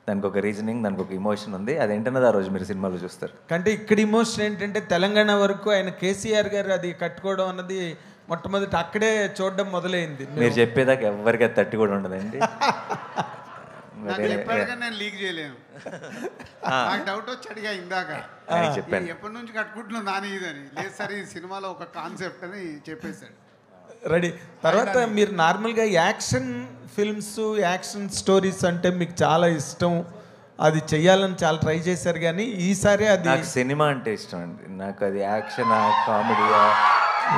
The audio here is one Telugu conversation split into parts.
దానికి ఒక రీజనింగ్, దానికి ఒక ఎమోషన్ ఉంది. అదేంటన్నది ఆ రోజు మీరు సినిమాలో చూస్తారు. అంటే ఇక్కడ ఎమోషన్ ఏంటంటే తెలంగాణ వరకు ఆయన కేసీఆర్ గారు అది కట్టుకోవడం అన్నది మొట్టమొదటి అక్కడే చూడడం మొదలైంది. మీరు చెప్పేదాకా ఎవరికి అది తట్టి కూడా ఉండదండి. నేను లీక్ చేయలేను. నాకు డౌట్ వచ్చి అడిగా ఇందాక, చెప్పాను ఎప్పటి నుంచి కట్టుకుంటున్నావు నాని ఇదని. లేదు సార్ ఈ సినిమాలో ఒక కాన్సెప్ట్ అని చెప్పేశాడు. రెడీ. తర్వాత మీరు నార్మల్గా యాక్షన్ ఫిల్మ్స్, యాక్షన్ స్టోరీస్ అంటే మీకు చాలా ఇష్టం, అది చెయ్యాలని చాలా ట్రై చేశారు. కానీ ఈసారి అది నాకు సినిమా అంటే ఇష్టం అండి. నాకు అది యాక్షనా, కామెడీయా,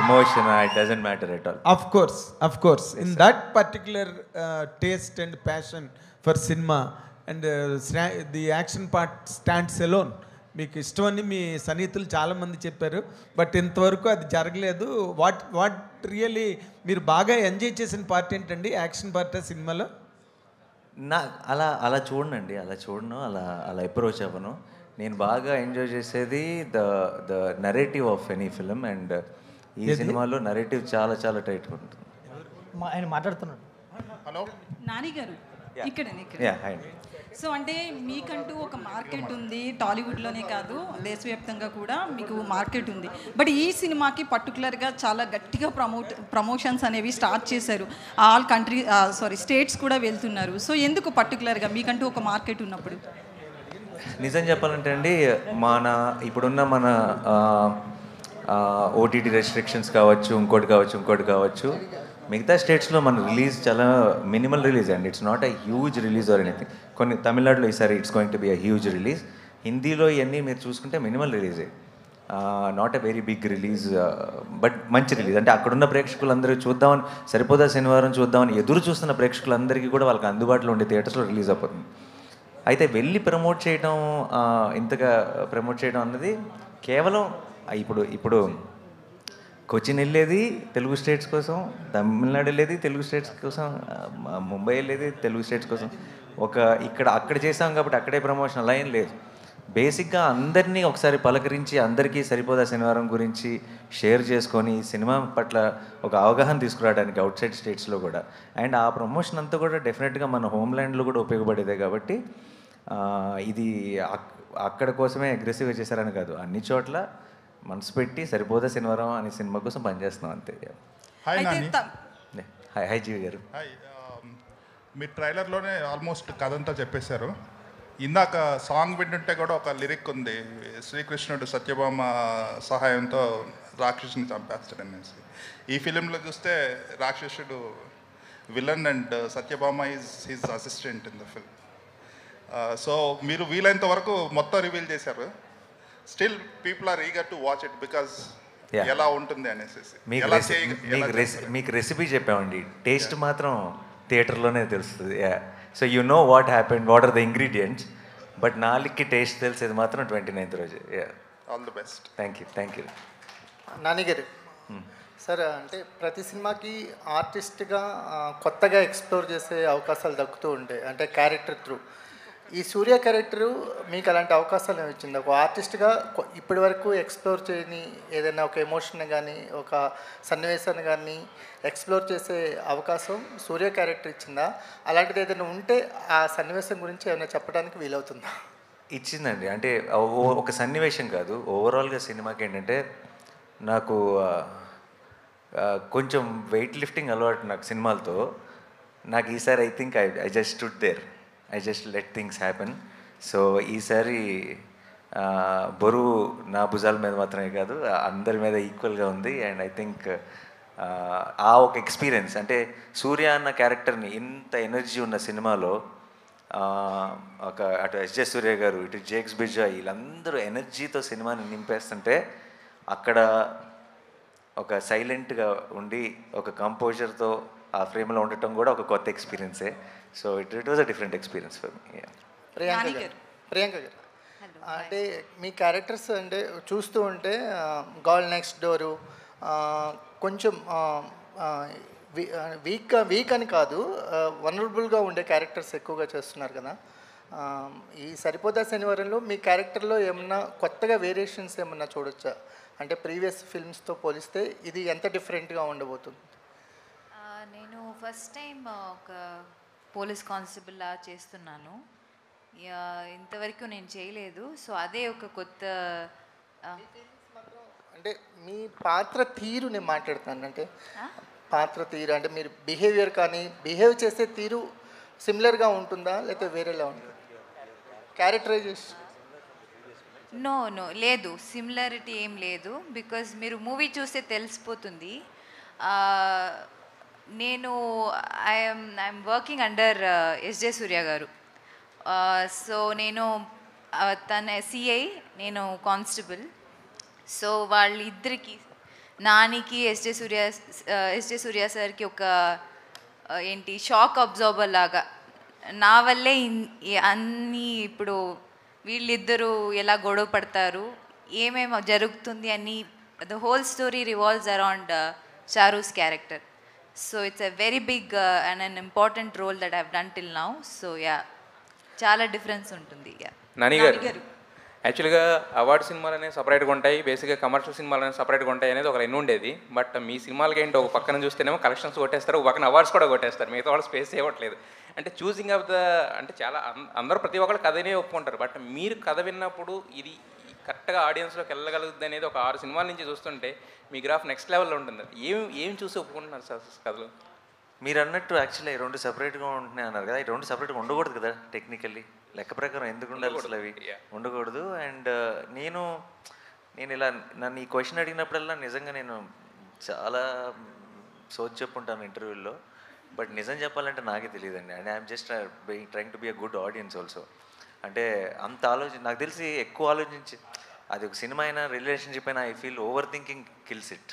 ఎమోషనా, it doesn't matter at all. Of course in that particular taste and passion for cinema and the action part stands alone. మీకు ఇష్టమని మీ సన్నిహితులు చాలామంది చెప్పారు, బట్ ఇంతవరకు అది జరగలేదు. వాట్ రియలీ మీరు బాగా ఎంజాయ్ చేసిన పార్ట్ ఏంటండి, యాక్షన్ పార్ట్ సినిమాలో? అలా చూడనండి, అలా చూడను, అలా అప్రోచ్ అవ్వను. నేను బాగా ఎంజాయ్ చేసేది the narrative of any film. And ఈ సినిమాలో నరేటివ్ చాలా చాలా టైట్గా ఉంటుంది. ఆయన మాట్లాడుతున్నాడు. హలో నాని గారు, ఇక్కడ అండి. సో అంటే మీకంటూ ఒక మార్కెట్ ఉంది, టాలీవుడ్లోనే కాదు దేశవ్యాప్తంగా కూడా మీకు మార్కెట్ ఉంది. బట్ ఈ సినిమాకి పర్టికులర్గా చాలా గట్టిగా ప్రమోషన్స్ అనేవి స్టార్ట్ చేశారు. ఆల్ స్టేట్స్ కూడా వెళ్తున్నారు. సో ఎందుకు పర్టికులర్గా మీకంటూ ఒక మార్కెట్ ఉన్నప్పుడు? నిజం చెప్పాలంటే అండి, ఇప్పుడున్న మన ఓటీటీ రెస్ట్రిక్షన్స్ కావచ్చు, ఇంకోటి కావచ్చు, మిగతా స్టేట్స్లో మన రిలీజ్ చాలా మినిమల్ రిలీజ్ అండి. It's not a huge release or anything. కొన్ని తమిళనాడులో ఈసారి it's going to be a huge release. హిందీలో ఇవన్నీ మీరు చూసుకుంటే మినిమల్ రిలీజే, not a very big release, but మంచి రిలీజ్. అంటే అక్కడున్న ప్రేక్షకులందరూ చూద్దామని, సరిపోదా శనివారం చూద్దామని ఎదురు చూస్తున్న ప్రేక్షకులందరికీ కూడా వాళ్ళకి అందుబాటులో ఉండే థియేటర్స్లో రిలీజ్ అయిపోతుంది. అయితే వెళ్ళి ఇంతగా ప్రమోట్ చేయడం అన్నది కేవలం ఇప్పుడు కొచ్చిన్ వెళ్ళేది తెలుగు స్టేట్స్ కోసం, తమిళనాడు వెళ్ళేది తెలుగు స్టేట్స్ కోసం, ముంబై వెళ్ళేది తెలుగు స్టేట్స్ కోసం. అక్కడ చేసాం కాబట్టి అక్కడే ప్రమోషన్ అలా ఏం లేదు. బేసిక్గా అందరినీ ఒకసారి పలకరించి, అందరికీ సరిపోదా శనివారం గురించి షేర్ చేసుకొని సినిమా పట్ల ఒక అవగాహన తీసుకురావడానికి అవుట్ సైడ్ స్టేట్స్లో కూడా. అండ్ ఆ ప్రమోషన్ అంతా కూడా డెఫినెట్గా మన హోమ్ల్యాండ్లో కూడా ఉపయోగపడేదే. కాబట్టి ఇది అక్కడ కోసమే అగ్రెసివ్గా చేశారని కాదు, అన్ని చోట్ల మనసు పెట్టి సరిపోదా శనివారం అనే సినిమా కోసం పనిచేస్తున్నాం అంతే. హాయ్ నాని. హాయ్ జీవి గారు. హాయ్. మీ ట్రైలర్లోనే ఆల్మోస్ట్ కథ అంతా చెప్పేశారు. ఇందాక సాంగ్ వింటుంటే కూడా ఒక లిరిక్ ఉంది, శ్రీకృష్ణుడు సత్యభామ సహాయంతో రాక్షసుని చంపేస్తాడనేసి. ఈ ఫిలింలో చూస్తే రాక్షసుడు villain and Satyabhama is his assistant in the film. So మీరు వీలైనంత వరకు మొత్తం రివీల్ చేశారు. Still people are eager to watch it because ఎలా ఉంటుంది అనేసి. మీకు రెసిపీ చెప్పామండి, టేస్ట్ మాత్రం థియేటర్లోనే తెలుస్తుంది. So you know what happened, what are the ingredients, but నాలుగుకి టేస్ట్ తెలిసేది మాత్రం 29th రోజు. All the best. Thank you. Nani గారు, సార్ అంటే ప్రతి సినిమాకి ఆర్టిస్ట్గా కొత్తగా ఎక్స్ప్లోర్ చేసే అవకాశాలు దక్కుతూ ఉంటాయి, అంటే క్యారెక్టర్ త్రూ. ఈ సూర్య క్యారెక్టరు మీకు అలాంటి అవకాశాలు ఏమి ఒక ఆర్టిస్ట్గా ఇప్పటి వరకు ఎక్స్ప్లోర్ చేయని ఏదైనా ఒక ఎమోషన్ కానీ, ఒక సన్నివేశాన్ని కానీ ఎక్స్ప్లోర్ చేసే అవకాశం సూర్య క్యారెక్టర్ ఇచ్చిందా? అలాంటిది ఏదైనా ఉంటే ఆ సన్నివేశం గురించి ఏమైనా చెప్పడానికి వీలవుతుందా? ఇచ్చిందండి. అంటే ఒక సన్నివేశం కాదు, ఓవరాల్గా సినిమాకి ఏంటంటే నాకు కొంచెం వెయిట్ లిఫ్టింగ్ అలవాటు నాకు సినిమాలతో. నాకు ఈసారి I think I just stood there, I just let things happen. So ఈసారి బరువు నా భుజాల మీద మాత్రమే కాదు, అందరి మీద ఈక్వల్గా ఉంది. అండ్ ఐ థింక్ ఆ ఒక ఎక్స్పీరియన్స్, అంటే సూర్య అన్న క్యారెక్టర్ని ఇంత ఎనర్జీ ఉన్న సినిమాలో అటు ఎస్జే సూర్య గారు, ఇటు జేక్స్ బిజా, వీళ్ళందరూ ఎనర్జీతో సినిమాని నింపేస్తుంటే అక్కడ ఒక సైలెంట్గా ఉండి ఒక కంపోజర్తో ఆ ఫ్రేమ్లో ఉండటం కూడా ఒక కొత్త ఎక్స్పీరియన్సే. So it was a different experience for me. Priyanka garu, అంటే మీ క్యారెక్టర్స్ అంటే చూస్తూ ఉంటే గర్ల్ నెక్స్ట్ డోరు కొంచెం వీక్ అని కాదు, వనరబుల్గా ఉండే క్యారెక్టర్స్ ఎక్కువగా చేస్తున్నారు కదా. ఈ సరిపోదా శనివారంలో మీ క్యారెక్టర్లో ఏమన్నా కొత్తగా వేరియేషన్స్ ఏమన్నా చూడొచ్చా? అంటే ప్రీవియస్ ఫిల్మ్స్తో పోలిస్తే ఇది ఎంత డిఫరెంట్గా ఉండబోతుంది? నేను ఫస్ట్ టైం ఒక పోలీస్ కానిస్టేబుల్లా చేస్తున్నాను. ఇంతవరకు నేను చేయలేదు. సో అదే ఒక కొత్త అంటే మీ పాత్ర తీరు నేను మాట్లాడుతాను. అంటే పాత్ర తీరు అంటే మీరు బిహేవియర్ కానీ బిహేవ్ చేసే తీరు సిమిలర్గా ఉంటుందా లేకపోతే వేరేలా ఉంటుంది? క్యారెక్టరైజేషన్ నో లేదు, సిమిలారిటీ ఏం లేదు. బికాజ్ మీరు మూవీ చూస్తే తెలిసిపోతుంది. నేను I'm working under SJ Surya గారు. సో నేను తన సిఐ, నేను కానిస్టేబుల్. సో వాళ్ళిద్దరికి, నానికి ఎస్జే సూర్య సార్కి ఒక ఏంటి షాక్ అబ్జార్బర్ లాగా నా వల్లే అన్నీ ఇప్పుడు వీళ్ళిద్దరూ ఎలా గొడవ పడతారు, ఏమేమి జరుగుతుంది అని the whole story revolves around Charu's character. So it's a very big and an important role that I've done till now. So చాలా డిఫరెన్స్ ఉంటుంది. నాని గారు, యాక్చువల్గా అవార్డు సినిమాలనే సపరేట్గా ఉంటాయి, బేసిక్గా కమర్షియల్ సినిమాలనే సపరేట్గా ఉంటాయి అనేది ఒక ఎన్ని ఉండేది. బట్ మీ సినిమాలకి ఏంటి, ఒక పక్కన చూస్తేనేమో కలెక్షన్స్ కొట్టేస్తారు, ఒక పక్కన అవార్డ్స్ కూడా కొట్టేస్తారు, మిగతా వాళ్ళు స్పేస్ ఇవ్వట్లేదు. అంటే చూసింగ్ ఆఫ్ ద అంటే చాలా అందరూ ప్రతి ఒక్కరు కథనే ఒప్పుకుంటారు. బట్ మీరు కథ విన్నప్పుడు ఇది కరెక్ట్గా ఆడియన్స్లోకి వెళ్ళగలుగుతుంది అనేది ఒక 6 సినిమాల నుంచి చూస్తుంటే మీ గ్రాఫ్ నెక్స్ట్ లెవెల్లో ఉంటుంది. ఏం చూసి ఒప్పుకుంటున్నారు సార్ కథలు? మీరు అన్నట్టు యాక్చువల్లీ ఈ 2 సపరేట్గా ఉంటున్నాయి అన్నారు కదా, ఈ 2 సపరేట్గా ఉండకూడదు కదా టెక్నికల్లీ, లెక్క ప్రకారం ఎందుకు ఉండాలి అసలు అవి ఉండకూడదు. అండ్ నేను ఇలా నన్ను ఈ క్వశ్చన్ అడిగినప్పుడల్లా నిజంగా నేను చాలా సోచ్ చెప్పుంటాను ఇంటర్వ్యూల్లో. బట్ నిజం చెప్పాలంటే నాకే తెలియదండి. And I'm just trying to be a good audience also. అంటే అంత నాకు తెలిసి ఎక్కువ ఆలోచించి అది ఒక సినిమా అయినా రిలేషన్షిప్ అయినా I feel over thinking kills it.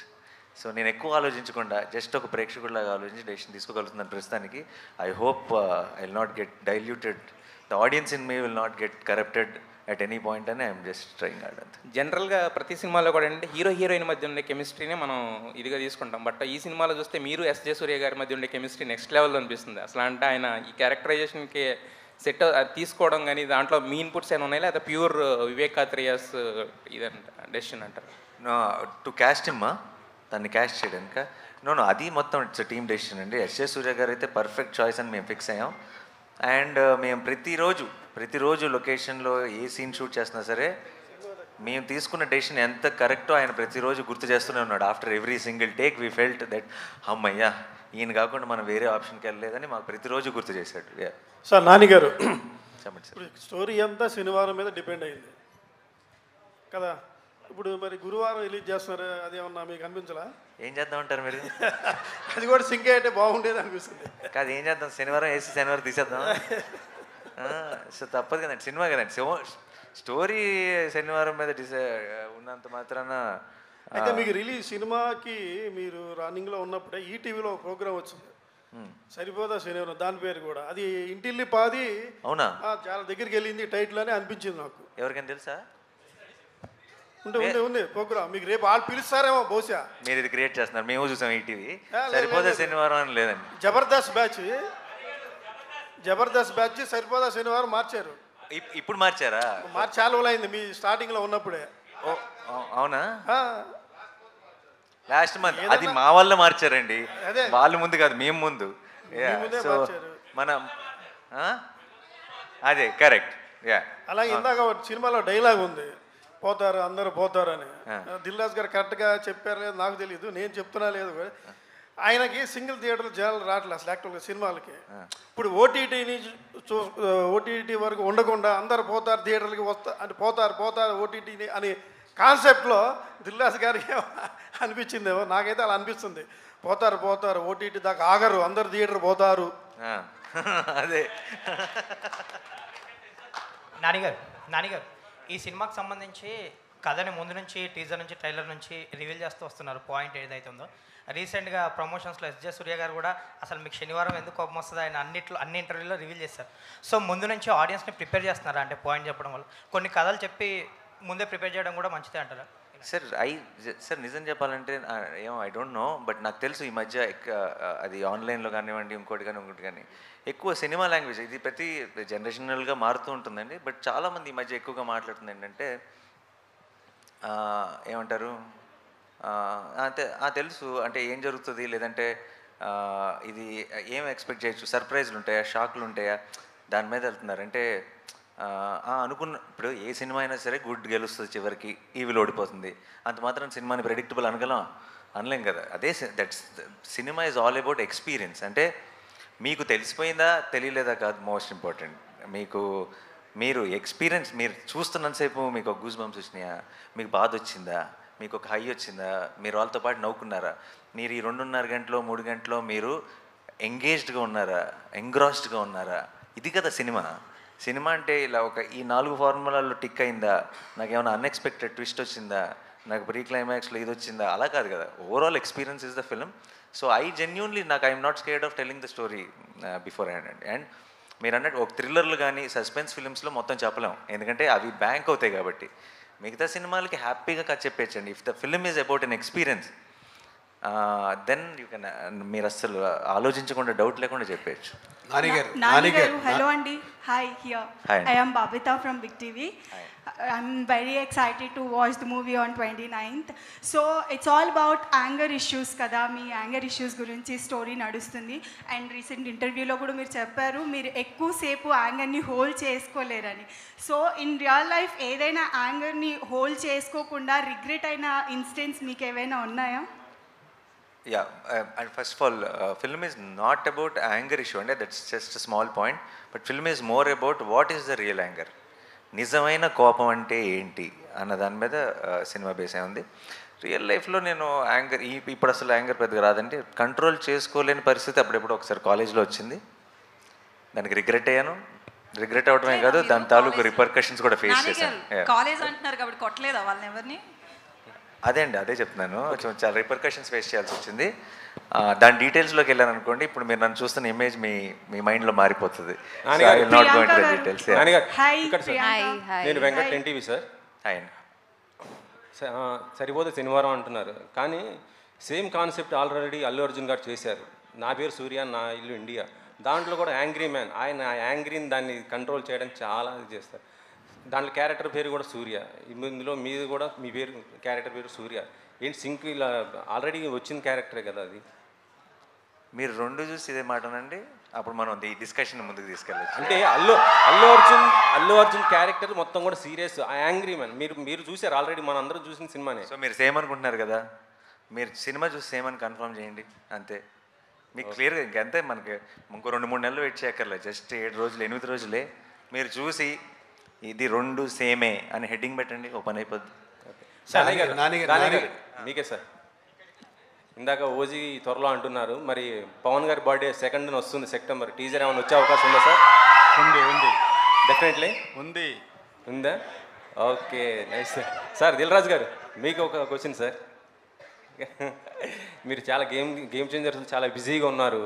So నేను ఎక్కువ ఆలోచించకుండా జస్ట్ ఒక ప్రేక్షకుడిలాగా ఆలోచించి డెసిషన్ తీసుకోగలుగుతున్నాను ప్రస్తుతానికి. I hope I will not get diluted, the audience in me will not get corrupted at any point అని ఐఎమ్ జస్ట్ ట్రైంగ్ హార్డ్. అంతే. జనరల్గా ప్రతి సినిమాలో కూడా అంటే హీరోయిన్ మధ్య ఉండే కెమిస్ట్రీనే మనం ఇదిగా తీసుకుంటాం. బట్ ఈ సినిమాలో చూస్తే మీరు ఎస్జే సూర్య గారి మధ్య ఉండే కెమిస్ట్రీ నెక్స్ట్ లెవెల్లో అనిపిస్తుంది. అసలు అంటే ఆయన ఈ క్యారెక్టరైజేషన్కి సెట్ తీసుకోవడం కానీ దాంట్లో మీ ఇన్పుట్స్ ఏమైనా ఉన్నాయి, లేదా ప్యూర్ వివేక్ కాత్రియాస్ ఇదంట డెసిషన్ అంటారు? టు క్యాస్ట్ హిమ్, దాన్ని క్యాస్ట్ చేయడానికి నో అది మొత్తం ఇట్స్ టీమ్ డెసిషన్ అండి. ఎస్జే సూర్య గారు అయితే పర్ఫెక్ట్ చాయిస్ అని మేము ఫిక్స్ అయ్యాం. అండ్ మేము ప్రతిరోజు లొకేషన్లో ఏ సీన్ షూట్ చేసినా సరే మేము తీసుకున్న డెసిషన్ ఎంత కరెక్టో ఆయన ప్రతిరోజు గుర్తు చేస్తూనే ఉన్నాడు. After every single take we felt that అమ్మయ్యా ఈయన కాకుండా మనం వేరే ఆప్షన్కి వెళ్ళలేదని మాకు ప్రతిరోజు గుర్తు చేశాడు. సార్ నాని గారు, చెప్పండి సార్. స్టోరీ అంతా శనివారం మీద డిపెండ్ అయింది కదా. ఇప్పుడు మరి గురువారం రిలీజ్ చేస్తున్నారు, అదేమన్నా మీకు అనిపించలా? ఏం చేద్దామంటారు మీరు? అది కూడా సింక్ అయితే బాగుండేది అనిపిస్తుంది. కాదు ఏం చేద్దాం, శనివారం వేసి శనివారం తీసేద్దాం. సో తప్పదు కదండి, సినిమా కదండి. స్టోరీ శనివారం మీద ఉన్నంత మాత్రాన. అయితే మీకు రిలీజ్ సినిమాకి మీరు రన్నింగ్లో ఉన్నప్పుడే ఈటీవీలో ప్రోగ్రామ్ వచ్చింది, సరిపోదా శనివారం, దాని పేరు కూడా అది ఇంటిల్లి పాది. అవునా? చాలా దగ్గరికి వెళ్ళింది టైటిల్ అని అనిపించింది నాకు. ఎవరికైనా తెలుసా? ఉంది ప్రోగ్రామ్ మీకు రేపు వాళ్ళు పిలుస్తారేమో బహుశా. మీరు ఇది క్రియేట్ చేస్తున్నారు, మేము చూసాం ఈటీవీ. సరిపోదా శనివారం అని లేదండి, జబర్దస్త్ బ్యాచ్ సరిపోదా శనివారం మార్చారు. ఇప్పుడు మార్చారా? మార్చి చాలా అయింది మీ స్టార్టింగ్లో ఉన్నప్పుడే. ఓ అవునా? లాస్ట్ మంత్ అది మా వల్ల మార్చారండి, వాళ్ళు ముందు కాదు మేము ముందు. సో మనం అదే కరెక్ట్. అలాగే ఇందాక సినిమాలో డైలాగ్ ఉంది, పోతారు అందరూ పోతారు అని. దిల్రాజ్ గారు కరెక్ట్గా చెప్పారు లేదు నాకు తెలియదు, నేను చెప్తున్నా లేదు. ఆయనకి సింగిల్ థియేటర్లు జనాలు రావట్లేదు అసలు యాక్చువల్గా సినిమాలకి. ఇప్పుడు ఓటీటీ వరకు ఉండకుండా అందరు పోతారు థియేటర్లకి అంటే పోతారు ఓటీటీని అని కాన్సెప్ట్లో దిల్రాజ్ గారికి అనిపించిందేమో, నాకైతే అలా అనిపిస్తుంది. పోతారు ఓటీటీ దాకా ఆగరు, అందరు థియేటర్ పోతారు. అదే నానిగారు ఈ సినిమాకి సంబంధించి కథని ముందు నుంచి టీజర్ నుంచి ట్రైలర్ నుంచి రివీల్ చేస్తూ వస్తున్నారు. పాయింట్ ఏదైతే ఉందో రీసెంట్గా ప్రమోషన్స్లో ఎస్జే సూర్య గారు కూడా అసలు మీకు శనివారం ఎందుకు కోపం వస్తుంది ఆయన అన్ని ఇంటర్వ్యూలో రివీల్ చేస్తారు. సో ముందు నుంచి ఆడియన్స్ని ప్రిపేర్ చేస్తున్నారా అంటే పాయింట్ చెప్పడం వల్ల? కొన్ని కథలు చెప్పి ముందే ప్రిపేర్ చేయడం కూడా మంచిదే అంటారా? సార్ నిజం చెప్పాలంటే ఐ డోంట్ నో, బట్ నాకు తెలుసు ఈ మధ్య అది ఆన్లైన్లో కానివ్వండి ఇంకోటి కానీ ఎక్కువ సినిమా లాంగ్వేజ్ ఇది ప్రతి జనరేషనల్గా మారుతూ ఉంటుందండి. బట్ చాలామంది ఈ మధ్య ఎక్కువగా మాట్లాడుతుంది ఏంటంటే ఏమంటారు, తెలుసు అంటే ఏం జరుగుతుంది, లేదంటే ఇది ఏం ఎక్స్పెక్ట్ చేయొచ్చు, సర్ప్రైజ్లు ఉంటాయా, షాక్లు ఉంటాయా, దాని మీద వెళ్తున్నారు. అంటే అనుకున్న ఇప్పుడు ఏ సినిమా అయినా సరే గుడ్ గెలుస్తుంది, చివరికి ఈవిల్ ఓడిపోతుంది. అంత మాత్రం సినిమాని ప్రెడిక్టబుల్ అనలేం కదా. అదే that's cinema is all about experience. అంటే మీకు తెలిసిపోయిందా తెలియలేదా కాదు మోస్ట్ ఇంపార్టెంట్. మీరు ఎక్స్పీరియన్స్, మీరు చూస్తున్నంతసేపు మీకు ఒక గూస్ బంప్స్ వచ్చినాయా, మీకు బాధ వచ్చిందా, మీకు ఒక హై వచ్చిందా, మీరు వాళ్ళతో పాటు నవ్వుకున్నారా, మీరు ఈ 2.5 గంటలో 3 గంటలో మీరు ఎంగేజ్డ్గా ఉన్నారా, ఎంగ్రాస్డ్గా ఉన్నారా? ఇది కదా సినిమా. సినిమా అంటే ఇలా ఈ 4 ఫార్ములాల్లో టిక్ అయిందా, నాకేమైనా అన్ఎక్స్పెక్టెడ్ ట్విస్ట్ వచ్చిందా, నాకు ప్రీ క్లైమాక్స్లో ఇది వచ్చిందా, అలా కాదు కదా. Overall experience is the film. So I genuinely I'm not scared of telling the story before hand అండి. అండ్ మీరు అన్నట్టు ఒక థ్రిల్లర్లు కానీ సస్పెన్స్ ఫిల్మ్స్లో మొత్తం చెప్పలేం, ఎందుకంటే అవి బ్యాంక్ అవుతాయి కాబట్టి. మిగతా సినిమాలకి హ్యాపీగా కథ చెప్పేచ్చండి. If the film is about an experience then you can, మీరు అస్సలు ఆలోచించకుండా డౌట్ లేకుండా చెప్పేయచ్చు. Nani garu, hello Andy. Hi, here. Hi. I am Babita from Big TV. I'm very excited to watch the movie on 29th. So it's all about anger issues kada. మీ anger issues గురించి స్టోరీ నడుస్తుంది. అండ్ రీసెంట్ ఇంటర్వ్యూలో కూడా మీరు చెప్పారు మీరు ఎక్కువసేపు యాంగర్ని హోల్డ్ చేసుకోలేరని. సో ఇన్ రియల్ లైఫ్ ఏదైనా యాంగర్ని హోల్డ్ చేసుకోకుండా రిగ్రెట్ అయిన ఇన్సిడెంట్స్ మీకు ఏవైనా ఉన్నాయా? Yeah, and first of all, film is not about anger issue, and that's just a small point. But film is more about what is the real anger. నిజమైన కోపం అంటే ఏంటి అన్న దాని మీద సినిమా బేస్ అయి ఉంది. రియల్ లైఫ్లో నేను యాంగర్ ఇప్పుడు అసలు యాంగర్ పెద్దగా రాదంటే కంట్రోల్ చేసుకోలేని పరిస్థితి అప్పుడెప్పుడు ఒకసారి కాలేజ్లో వచ్చింది. దానికి రిగ్రెట్ అయ్యాను. రిగ్రెట్ అవడమే కాదు, దాని తాలూకు రిపర్కషన్స్ కూడా ఫేస్ చేశాను. కాలేజ్ అంటున్నారు కాబట్టి కొట్టలేదా వాళ్ళని ఎవరిని? అదే చెప్తున్నాను, కొంచెం చాలా రిపర్కషన్స్ ఫేస్ చేయాల్సి వచ్చింది. దాని డీటెయిల్స్లోకి వెళ్ళాను అనుకోండి, ఇప్పుడు మీరు నన్ను చూస్తున్న ఇమేజ్ మీ మైండ్లో మారిపోతుంది. నేను వెంకట్ ఎన్టీవీ సార్. ఆయన సరిపోతే శనివారం అంటున్నారు, కానీ same concept already Allu Arjun గారు చేశారు. నా పేరు సూర్య, నా ఇల్లు ఇండియా. దాంట్లో కూడా యాంగ్రీ మ్యాన్, ఆయన యాంగ్రీని దాన్ని కంట్రోల్ చేయడానికి చాలా ఇది చేస్తారు. దాంట్లో క్యారెక్టర్ పేరు కూడా సూర్య. ఇందులో మీది కూడా మీ పేరు క్యారెక్టర్ పేరు సూర్య. ఏంటి సింక్ ఇలా ఆల్రెడీ వచ్చిన క్యారెక్టరే కదా అది. మీరు 2 చూసి ఇదే మాటనండి, అప్పుడు మనం ఈ డిస్కషన్ ముందుకు తీసుకెళ్ళచ్చు. అంటే అల్లు అర్జున్ క్యారెక్టర్ మొత్తం కూడా సీరియస్, యాంగ్రీ మ్యాన్. మీరు చూసారు ఆల్రెడీ, మన అందరూ చూసిన సినిమానే. సో మీరు సేమ్ అనుకుంటున్నారు కదా, మీరు సినిమా చూసి సేమ్ అని కన్ఫర్మ్ చేయండి అంతే. మీకు క్లియర్గా ఇంకంతే, మనకి ఇంకో 2-3 నెలలు వెయిట్ చేయక్కర్లేదు. జస్ట్ 7 రోజులు 8 రోజులే. మీరు చూసి ఇది 2 సేమే అని హెడ్డింగ్ పెట్టండి, ఓపెన్ అయిపోద్ది. మీకే సార్, ఇందాక ఓజీ త్వరలో అంటున్నారు, మరి పవన్ గారి బర్త్డే 2nd వస్తుంది సెప్టెంబర్. టీజర్ ఏమైనా వచ్చే అవకాశం ఉందా సార్? ఉంది డెఫినెట్లీ ఉందా? Okay, nice sir. Sir Dil Raju garu, మీకు ఒక క్వశ్చన్ సార్. మీరు చాలా గేమ్ చేంజర్స్ చాలా బిజీగా ఉన్నారు.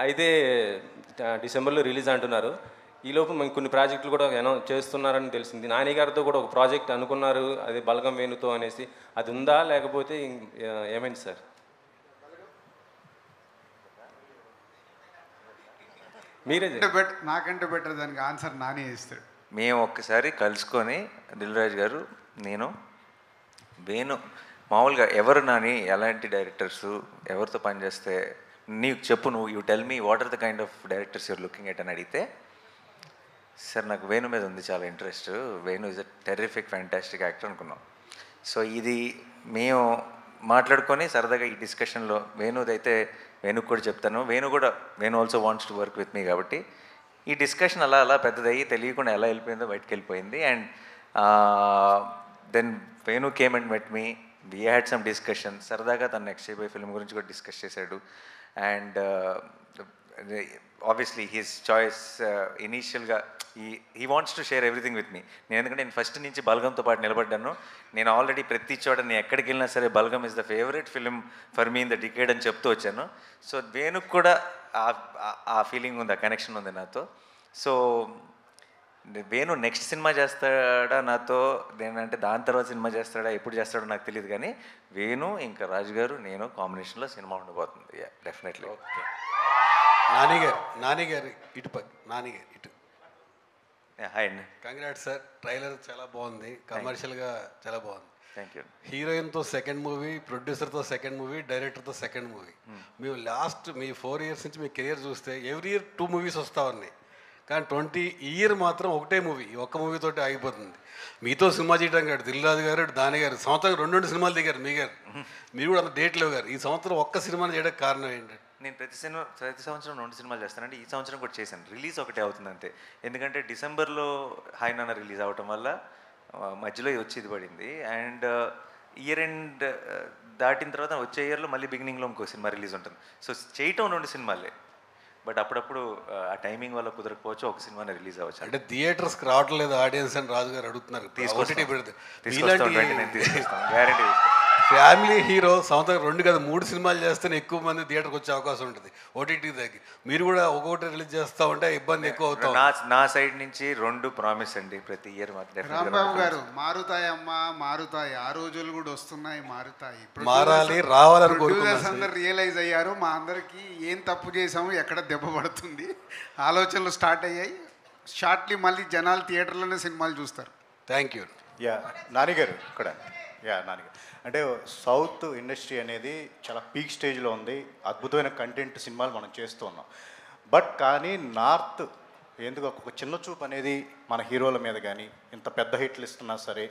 అయితే డిసెంబర్లో రిలీజ్ అంటున్నారు. ఈలోపు మేము కొన్ని ప్రాజెక్టులు కూడా చేస్తున్నారని తెలిసింది. నాని గారితో కూడా ఒక ప్రాజెక్ట్ అనుకున్నారు, అది బలగం వేణుతో అనేసి. అది ఉందా లేకపోతే ఏమైంది సార్? మీరే నాకంటే బెటర్ దానికి ఆన్సర్ నాని ఇస్తాడు. మేము ఒక్కసారి కలుసుకొని దిల్ రాజు గారు, నేను, వేణు, మామూలుగా ఎవరు నాని ఎలాంటి డైరెక్టర్స్ ఎవరితో పనిచేస్తే నీకు చెప్పు, నువ్వు you tell me what are the kind of directors you're looking at అని అడిగితే, సార్ నాకు వేణు మీద ఉంది చాలా interest, Venu is a terrific fantastic actor అనుకున్నాం. సో ఇది మేము మాట్లాడుకొని సరదాగా ఈ డిస్కషన్లో వేణుదైతే వేణుకు కూడా చెప్తాను, Venu also wants to work with me. కాబట్టి ఈ డిస్కషన్ అలా పెద్దదయ్యి తెలియకుండా ఎలా వెళ్ళిపోయిందో బయటకు వెళ్ళిపోయింది. And then Venu came and met me, we had some discussion. సరదాగా తను నెక్స్ట్ చేయబోయే ఫిల్మ్ గురించి కూడా డిస్కస్ చేశాడు. అండ్ ఆబ్వియస్లీ హిస్ చాయిస్ ఇనీషియల్గా he wants to share everything with me. ఎందుకంటే నేను ఫస్ట్ నుంచి బల్గంతో పాటు నిలబడ్డాను. నేను ఆల్రెడీ ప్రతి చోట నేను ఎక్కడికి వెళ్ళినా సరే Balagam is the favourite film for me in the decade అని చెప్తూ వచ్చాను. సో వేణుకు కూడా ఆ ఫీలింగ్ ఉంది, ఆ కనెక్షన్ ఉంది నాతో. సో వేణు నెక్స్ట్ సినిమా చేస్తాడా నాతో, నేనంటే దాని తర్వాత సినిమా చేస్తాడా, ఎప్పుడు చేస్తాడో నాకు తెలియదు, కానీ వేణు ఇంకా రాజు గారు నేను కాంబినేషన్లో సినిమా ఉండబోతుంది. డెఫినెట్లీ. ఓకే, నానిగారు ఇటు. హాయ్ అండి. కంగ్రాట్స్ సార్, ట్రైలర్ చాలా బాగుంది, కమర్షియల్గా చాలా బాగుంది. Thank you. హీరోయిన్తో 2nd మూవీ, ప్రొడ్యూసర్తో 2nd మూవీ, డైరెక్టర్తో 2nd మూవీ. మేము లాస్ట్ మీ 4 years నుంచి మీ కెరియర్ చూస్తే ఎవ్రీ ఇయర్ 2 మూవీస్ వస్తూ ఉన్నాయి. కానీ 20 ఇయర్ మాత్రం ఒకటే మూవీ, ఒక్క మూవీతోటి ఆగిపోతుంది. మీతో సినిమా చేయడం కాదు, దిల్రాజు గారు, దాని గారు సంవత్సరం 2 సినిమాలు దిగారు. మీరు కూడా అంత డేట్ లేవు గారు. ఈ సంవత్సరం ఒక్క సినిమాని చేయడానికి కారణం ఏంటంటే, నేను ప్రతి సంవత్సరం 2 సినిమాలు చేస్తానంటే ఈ సంవత్సరం కూడా చేశాను. రిలీజ్ ఒకటే అవుతుంది అంతే. ఎందుకంటే డిసెంబర్లో హాయ్ నాన్న రిలీజ్ అవటం వల్ల మధ్యలో వచ్చేది పడింది. అండ్ ఇయర్ ఎండ్ దాటిన తర్వాత వచ్చే ఇయర్లో మళ్ళీ బిగినింగ్లో ఇంకో సినిమా రిలీజ్ ఉంటుంది. సో చేయటం 2 సినిమాలే. బట్ అప్పుడప్పుడు ఆ టైమింగ్ వల్ల కుదరకపోవచ్చు, ఒక సినిమానే రిలీజ్ అవ్వచ్చు. అంటే థియేటర్స్కి రావట్లేదు ఆడియన్స్ అని రాజు గారు అడుగుతున్నారు. తీసుకొస్తాం, ఫ్యామిలీ హీరో సంవత్సరం 2 కాదు 3 సినిమాలు చేస్తేనే ఎక్కువ మంది థియేటర్కి వచ్చే అవకాశం ఉంటుంది. ఓటీటీ దగ్గర మీరు కూడా ఒక్కొక్కటి రిలీజ్ చేస్తూ ఉంటే ఇబ్బంది ఎక్కువ అవుతుంది. నా సైడ్ నుంచి 2 ప్రామిస్ అండి ప్రతి ఇయర్. రాంబాబు గారు, మారుతాయమ్మా మారుతాయి, ఆ రోజులు కూడా వస్తున్నాయి, మారుతాయి, మారాలి, రావాలని ప్రొడ్యూసర్స్ అందరు రియలైజ్ అయ్యారు. మా అందరికీ ఏం తప్పు చేసాము, ఎక్కడ దెబ్బ పడుతుంది, ఆలోచనలు స్టార్ట్ అయ్యాయి. షార్ట్లీ మళ్ళీ జనాలు థియేటర్లోనే సినిమాలు చూస్తారు. Thank you. నానిగారు ఇక్కడ నానిగారు అంటే సౌత్ ఇండస్ట్రీ అనేది చాలా పీక్ స్టేజ్లో ఉంది. అద్భుతమైన కంటెంట్ సినిమాలు మనం చేస్తూ ఉన్నాం. బట్ కానీ నార్త్ ఎందుకు ఒక చిన్న చూపు అనేది మన హీరోల మీద కానీ ఇంత పెద్ద హిట్లు ఇస్తున్నా సరే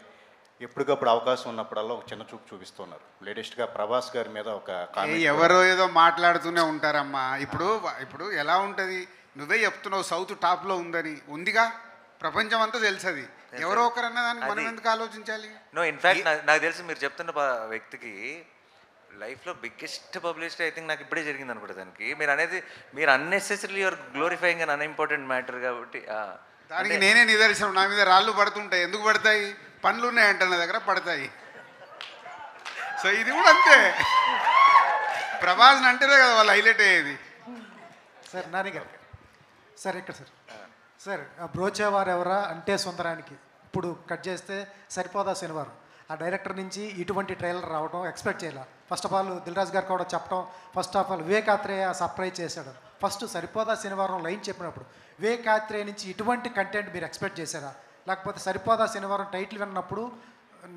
ఎప్పటికప్పుడు అవకాశం ఉన్నప్పుడల్లా ఒక చిన్న చూపు చూపిస్తున్నారు. లేటెస్ట్గా ప్రభాస్ గారి మీద ఒక ఎవరో ఏదో మాట్లాడుతూనే ఉంటారమ్మా. ఇప్పుడు ఎలా ఉంటుంది, నువ్వే చెప్తున్నావు సౌత్ టాప్లో ఉందని. ఉందిగా, ప్రపంచం అంతా తెలుసది. ఎవరో ఒకరన్నా దానికి మనం ఎందుకు ఆలోచించాలి? నో, ఇన్ఫ్యాక్ట్ నాకు తెలిసి మీరు చెప్తున్న వ్యక్తికి లైఫ్లో బిగ్గెస్ట్ పబ్లిసిటీ ఐ థింక్ నాకు ఇప్పుడే జరిగింది అనుకుంటా. దానికి మీరు unnecessary your glorifying and unimportant matter కాబట్టి దానికి నేనే నిదర్శనం. నా మీద రాళ్ళు పడుతుంటాయి. ఎందుకు పడతాయి? పనులు ఉన్నాయంట నా దగ్గర, పడతాయి. సో ఇది కూడా అంతే. ప్రభాస్ అంటేనే కదా వాళ్ళు హైలైట్ అయ్యేది. సార్ నాని గారు, సార్ ఇక్కడ సార్ బ్రోచేవారు ఎవరా అంటే సుందరానికి ఇప్పుడు కట్ చేస్తే సరిపోదా శనివారం. ఆ డైరెక్టర్ నుంచి ఇటువంటి ట్రైలర్ రావడం ఎక్స్పెక్ట్ చేయాలి. ఫస్ట్ ఆఫ్ ఆల్ దిల్రాజు గారు కూడా చెప్పడం, first of all Vivekatreya surprise చేశాడు. ఫస్ట్ సరిపోదా శనివారం లైన్ చెప్పినప్పుడు వివేకాత్రేయ నుంచి ఇటువంటి కంటెంట్ మీరు ఎక్స్పెక్ట్ చేశారా? లేకపోతే సరిపోదా శనివారం టైటిల్ విన్నప్పుడు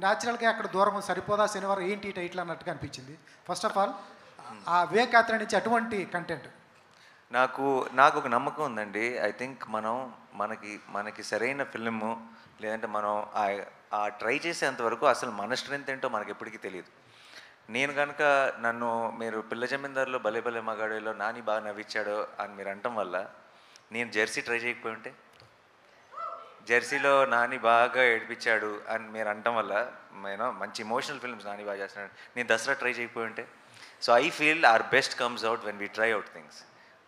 న్యాచురల్గా అక్కడ దూరం సరిపోదా శనివారం ఏంటి టైటిల్ అన్నట్టుగా అనిపించింది. ఫస్ట్ ఆఫ్ ఆల్ ఆ వివేకాత్రేయ నుంచి అటువంటి కంటెంట్ నాకు ఒక నమ్మకం ఉందండి. ఐ థింక్ మనకి సరైన ఫిల్ము లేదంటే మనం ఆ ట్రై చేసేంతవరకు అసలు మన స్ట్రెంత్ ఏంటో మనకి ఎప్పటికీ తెలియదు. నేను కనుక మీరు పిల్ల జమీందారులో భలే భలే మగాడిలో నాని బాగా నవ్వించాడు అని మీరు అనటం వల్ల నేను జెర్సీ ట్రై చేయకపోయి ఉంటే, జెర్సీలో నాని బాగా ఏడిపించాడు అని మీరు అనటం వల్ల నేను మంచి ఇమోషనల్ ఫిల్మ్స్ నాని బాగా చేస్తున్నాడు, నేను దసరా ట్రై చేయకపోయి ఉంటే. So I feel our best comes out when we try out things.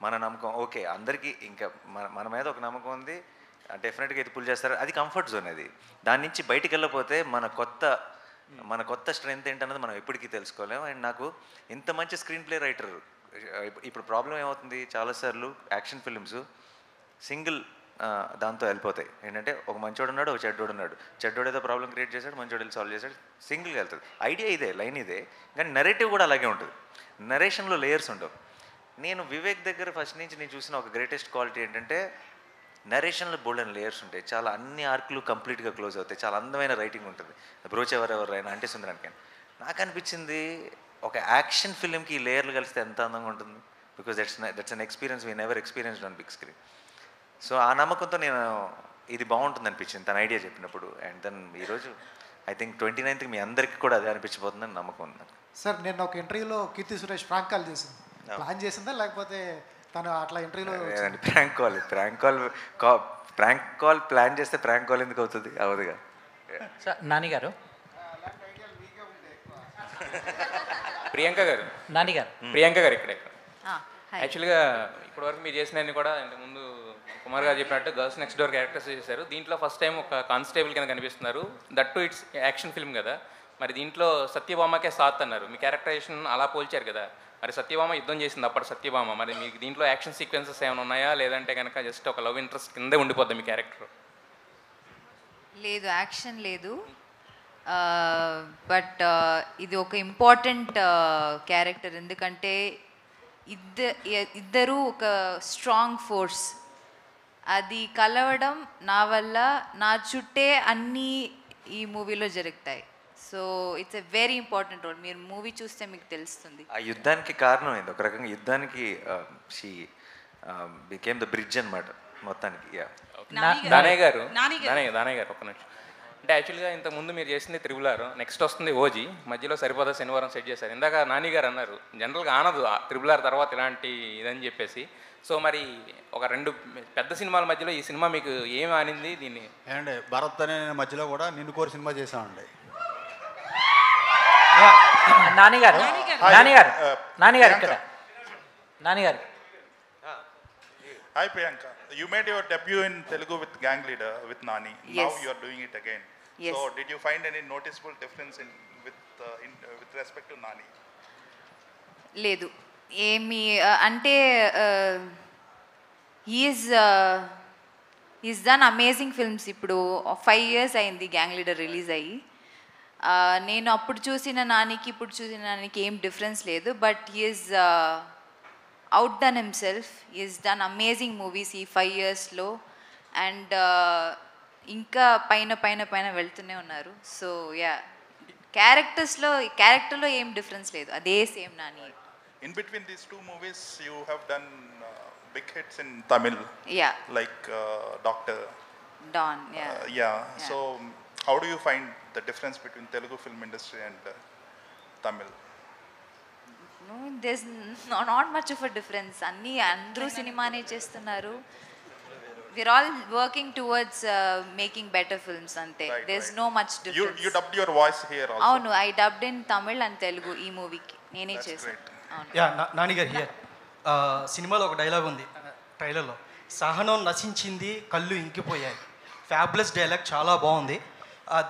మన నమ్మకం ఓకే, అందరికీ ఇంకా మన మీద ఒక నమ్మకం ఉంది, డెఫినెట్గా ఇది పుల్ చేస్తారు. అది కంఫర్ట్ జోన్. అది దాని నుంచి బయటికి వెళ్ళకపోతే మన కొత్త స్ట్రెంత్ ఏంటన్నది మనం ఎప్పటికీ తెలుసుకోలేము. అండ్ నాకు ఇంత మంచి స్క్రీన్ ప్లే రైటర్, ఇప్పుడు ప్రాబ్లం ఏమవుతుంది, చాలాసార్లు యాక్షన్ ఫిల్మ్స్ సింగిల్ దాంతో వెళ్ళిపోతాయి. ఏంటంటే ఒక మంచోడు ఉన్నాడు, ఒక చెడ్డోడు ఉన్నాడు, చెడ్డోడు ఏదో ప్రాబ్లం క్రియేట్ చేశాడు, మంచోడు వెళ్ళి సాల్వ్ చేశాడు, సింగిల్గా వెళ్తుంది. ఐడియా ఇదే, లైన్ ఇదే, కానీ నెరేటివ్ కూడా అలాగే ఉంటుంది. నరేషన్లో లేయర్స్ ఉండవు. నేను వివేక్ దగ్గర ఫస్ట్ నుంచి నేను చూసిన ఒక గ్రేటెస్ట్ క్వాలిటీ ఏంటంటే నరేషన్లో బోల్డెన్ లేయర్స్ ఉంటాయి. చాలా అన్ని ఆర్క్లు కంప్లీట్గా క్లోజ్ అవుతాయి. చాలా అందమైన రైటింగ్ ఉంటుంది. బ్రోచెవరెవరైనా అంటే సుందరానికి నాకు అనిపించింది ఒక యాక్షన్ ఫిల్మ్కి ఈ లేయర్లు కలిస్తే ఎంత అందంగా ఉంటుంది. Because that's an experience we never experienced on big screen. So ఆ నమ్మకంతో నేను ఇది బాగుంటుంది అనిపించింది తన ఐడియా చెప్పినప్పుడు. అండ్ దెన్ ఈరోజు ఐ థింక్ 29th మీ అందరికీ కూడా అదే అనిపించబోతుందని నమ్మకం ఉంది. సార్ నేను ఒక ఇంటర్వ్యూలో కీర్తి సురేష్ ప్రాంక్ కాల్ చేసింది, ప్లాన్ చేసిందా లేకపోతే తను అట్లా ఇంటర్వ్యూలో? ప్రాంక్ కాల్ ప్లాన్ చేస్తే ప్రాంక్ కాల్ ఎందుకు అవుతుంది? అవదుగా. సార్ నాని గారు, ప్రియాంక గారు ఇక్కడ యాక్చువల్గా ఇప్పటివరకు మీరు చేసినవన్నీ కూడా ఇంతకుముందు కుమార్ గారు చెప్పినట్టు గర్ల్స్ నెక్స్ట్ డోర్ క్యారెక్టర్స్ చేశారు. దీంట్లో ఫస్ట్ టైం ఒక కానిస్టేబుల్ కింద కనిపిస్తున్నారు. That to it's action film కదా. మరి దీంట్లో సత్యభామకే సాత్ అన్నారు, మీ క్యారెక్టరైజేషన్ అలా పోల్చారు కదా. మరి సత్యభామ యుద్ధం చేసింది అప్పటి సత్యభామ, మరి మీకు దీంట్లో యాక్షన్ సీక్వెన్సెస్ ఏమైనా ఉన్నాయా, లేదంటే కనుక జస్ట్ ఒక లవ్ ఇంట్రెస్ట్ కిందే ఉండిపోద్ది మీ క్యారెక్టర్? లేదు, యాక్షన్ లేదు. బట్ ఇది ఒక ఇంపార్టెంట్ క్యారెక్టర్. ఎందుకంటే ఇద్దరు ఒక స్ట్రాంగ్ ఫోర్స్, అది కలవడం నా వల్ల నా చుట్టే అన్నీ ఈ మూవీలో జరుగుతాయి. So it's a very important role. మీరు మూవీ చూస్తే మీకు తెలుస్తుంది. ఆ యుద్ధానికి కారణం ఏంది, ఒక రకంగా యుద్ధానికి షీ బికేమ్ ద బ్రిడ్జ్ అనమాట. మొత్తానికి. యా దానయ్య గారు ఒక్క నిమిషం. అంటే యాక్చువల్గా ఇంతకుముందు మీరు చేసింది త్రిబులార్, నెక్స్ట్ వస్తుంది ఓజీ, మధ్యలో సరిపోదా శనివారం సెట్ చేశారు. ఇందాక నాని గారు అన్నారు జనరల్గా ఆనదు త్రిబులార్ తర్వాత ఇలాంటి ఇదని చెప్పేసి. సో మరి ఒక 2 పెద్ద సినిమాల మధ్యలో ఈ సినిమా మీకు ఏమి ఆనింది? దీన్ని ఏమండి భరత్ అనే మధ్యలో కూడా నిన్ను కోరి సినిమా చేసామండి. నానిగారు ఇక్కడ నానిగారు. Hi Priyanka, you made your debut in Telugu with Gang Leader with Nani. Yes. Now you are doing it again. Yes. So did you find any noticeable difference with respect to Nani? లేదు ఏమి అంటే ఈజ్ డన్ అమేజింగ్ ఫిల్మ్స్. ఇప్పుడు 5 years అయింది గ్యాంగ్ లీడర్ రిలీజ్ అయ్యి. నేను అప్పుడు చూసిన నానికి ఇప్పుడు చూసిన నానికి ఏం డిఫరెన్స్ లేదు. But is out done himself, is done amazing movies ఈ 5 yearsలో. అండ్ ఇంకా పైన వెళ్తూనే ఉన్నారు. సో యా క్యారెక్టర్లో ఏం డిఫరెన్స్ లేదు, అదే same Nani. In between these 2 movies, you have done big hits in Tamil. Yeah. Like Doctor. Don, yeah. Yeah. So, how do you find the difference between Telugu film industry and Tamil? No, there's not much of a difference. Andru cinemaane chestunnaru. We're all working towards making better films ante. There's no much difference. You dubbed your voice here also. Avunu, I dubbed in Tamil and Telugu ee movie ki. Nene chesanu. Yeah Nani గారు హియర్. సినిమాలో ఒక డైలాగ్ ఉంది ట్రైలర్లో, సహనం నశించింది కళ్ళు ఇంకిపోయాయి. ఫ్యాబులస్ డైలాగ్, చాలా బాగుంది.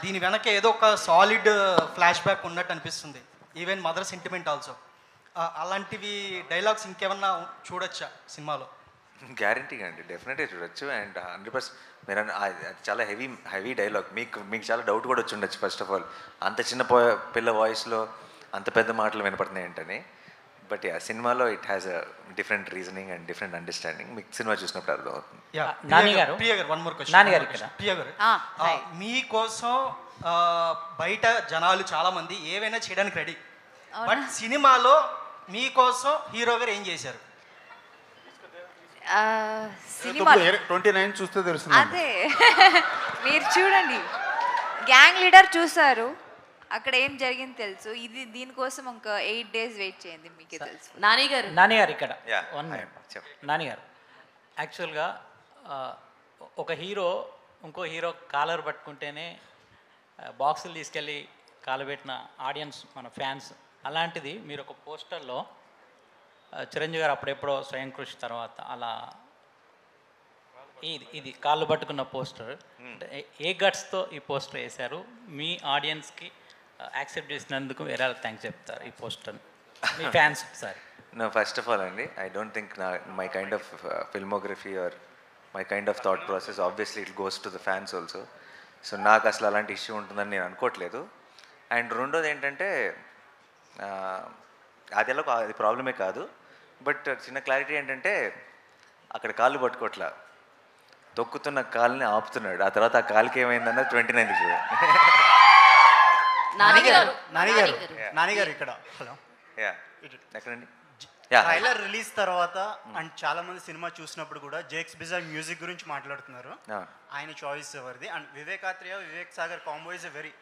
దీని వెనక ఏదో ఒక సాలిడ్ ఫ్లాష్ బ్యాక్ ఉన్నట్టు అనిపిస్తుంది. Even mother sentiment also. అలాంటివి డైలాగ్స్ ఇంకేమన్నా చూడొచ్చా సినిమాలో? గ్యారంటీగా అండి, డెఫినెట్గా చూడొచ్చు. అండ్ 100% మీరు చాలా హెవీ డైలాగ్. మీకు చాలా డౌట్ కూడా వచ్చి ఉండొచ్చు ఫస్ట్ ఆఫ్ ఆల్, అంత చిన్న పిల్ల వాయిస్లో అంత పెద్ద మాటలు వినపడుతున్నాయి ఏంటని. బట్ యా సినిమాలో it has a different reasoning and different understanding. మీకు సినిమా చూసినప్పుడు అర్థమవుతుంది. మీకోసం బయట జనాలు చాలా మంది ఏవైనా చేయడానికి రెడీ, బట్ సినిమాలో మీకోసం హీరో గారు ఏం చేశారు? సినిమా 29 చూస్తే తెలుస్తుంది. అదే మీరు చూడండి, గ్యాంగ్ లీడర్ చూసారు, అక్కడ ఏం జరిగింది తెలుసు. దీనికోసం ఒక 8 days వెయిట్ చేయండి, మీకే తెలుసు. నానిగారు ఇక్కడ నానిగారు యాక్చువల్గా ఒక హీరో ఇంకో హీరో కాలర్ పట్టుకుంటేనే బాక్సులు తీసుకెళ్ళి కాలబెట్టిన ఆడియన్స్ మన ఫ్యాన్స్. అలాంటిది మీరు ఒక పోస్టర్లో చిరంజీవి గారు అప్పుడెప్పుడో స్వయం కృషి తర్వాత అలా ఇది కాళ్ళు పట్టుకున్న పోస్టర్, ఏ గట్స్తో ఈ పోస్టర్ వేశారు? మీ ఆడియన్స్కి యాక్సెప్ట్ చేసినందుకు వేరే థ్యాంక్స్ చెప్తారు ఈ poster me fans sir? No, first of all అండి, I don't think my kind of filmography or my kind of thought process, obviously it goes to the fans also. So నాకు అసలు అలాంటి ఇష్యూ ఉంటుందని నేను అనుకోవట్లేదు. అండ్ రెండోది ఏంటంటే అది ప్రాబ్లమే కాదు. బట్ చిన్న క్లారిటీ ఏంటంటే అక్కడ కాళ్ళు పట్టుకోవట్లా, తొక్కుతున్న కాలుని ఆపుతున్నాడు. ఆ తర్వాత ఆ కాలుకి ఏమైందన్నది 29th చూడండి. నానిగారు ఇక్కడ హలో ఎక్కడండి? ట్రైలర్ రిలీజ్ తర్వాత అండ్ చాలా మంది సినిమా చూసినప్పుడు కూడా జేక్స్ బిజాయ్ మ్యూజిక్ గురించి మాట్లాడుతున్నారు. ఆయన చాయిస్ ఎవరిది? And Vivek Athreya Vivek Sagar combo is a very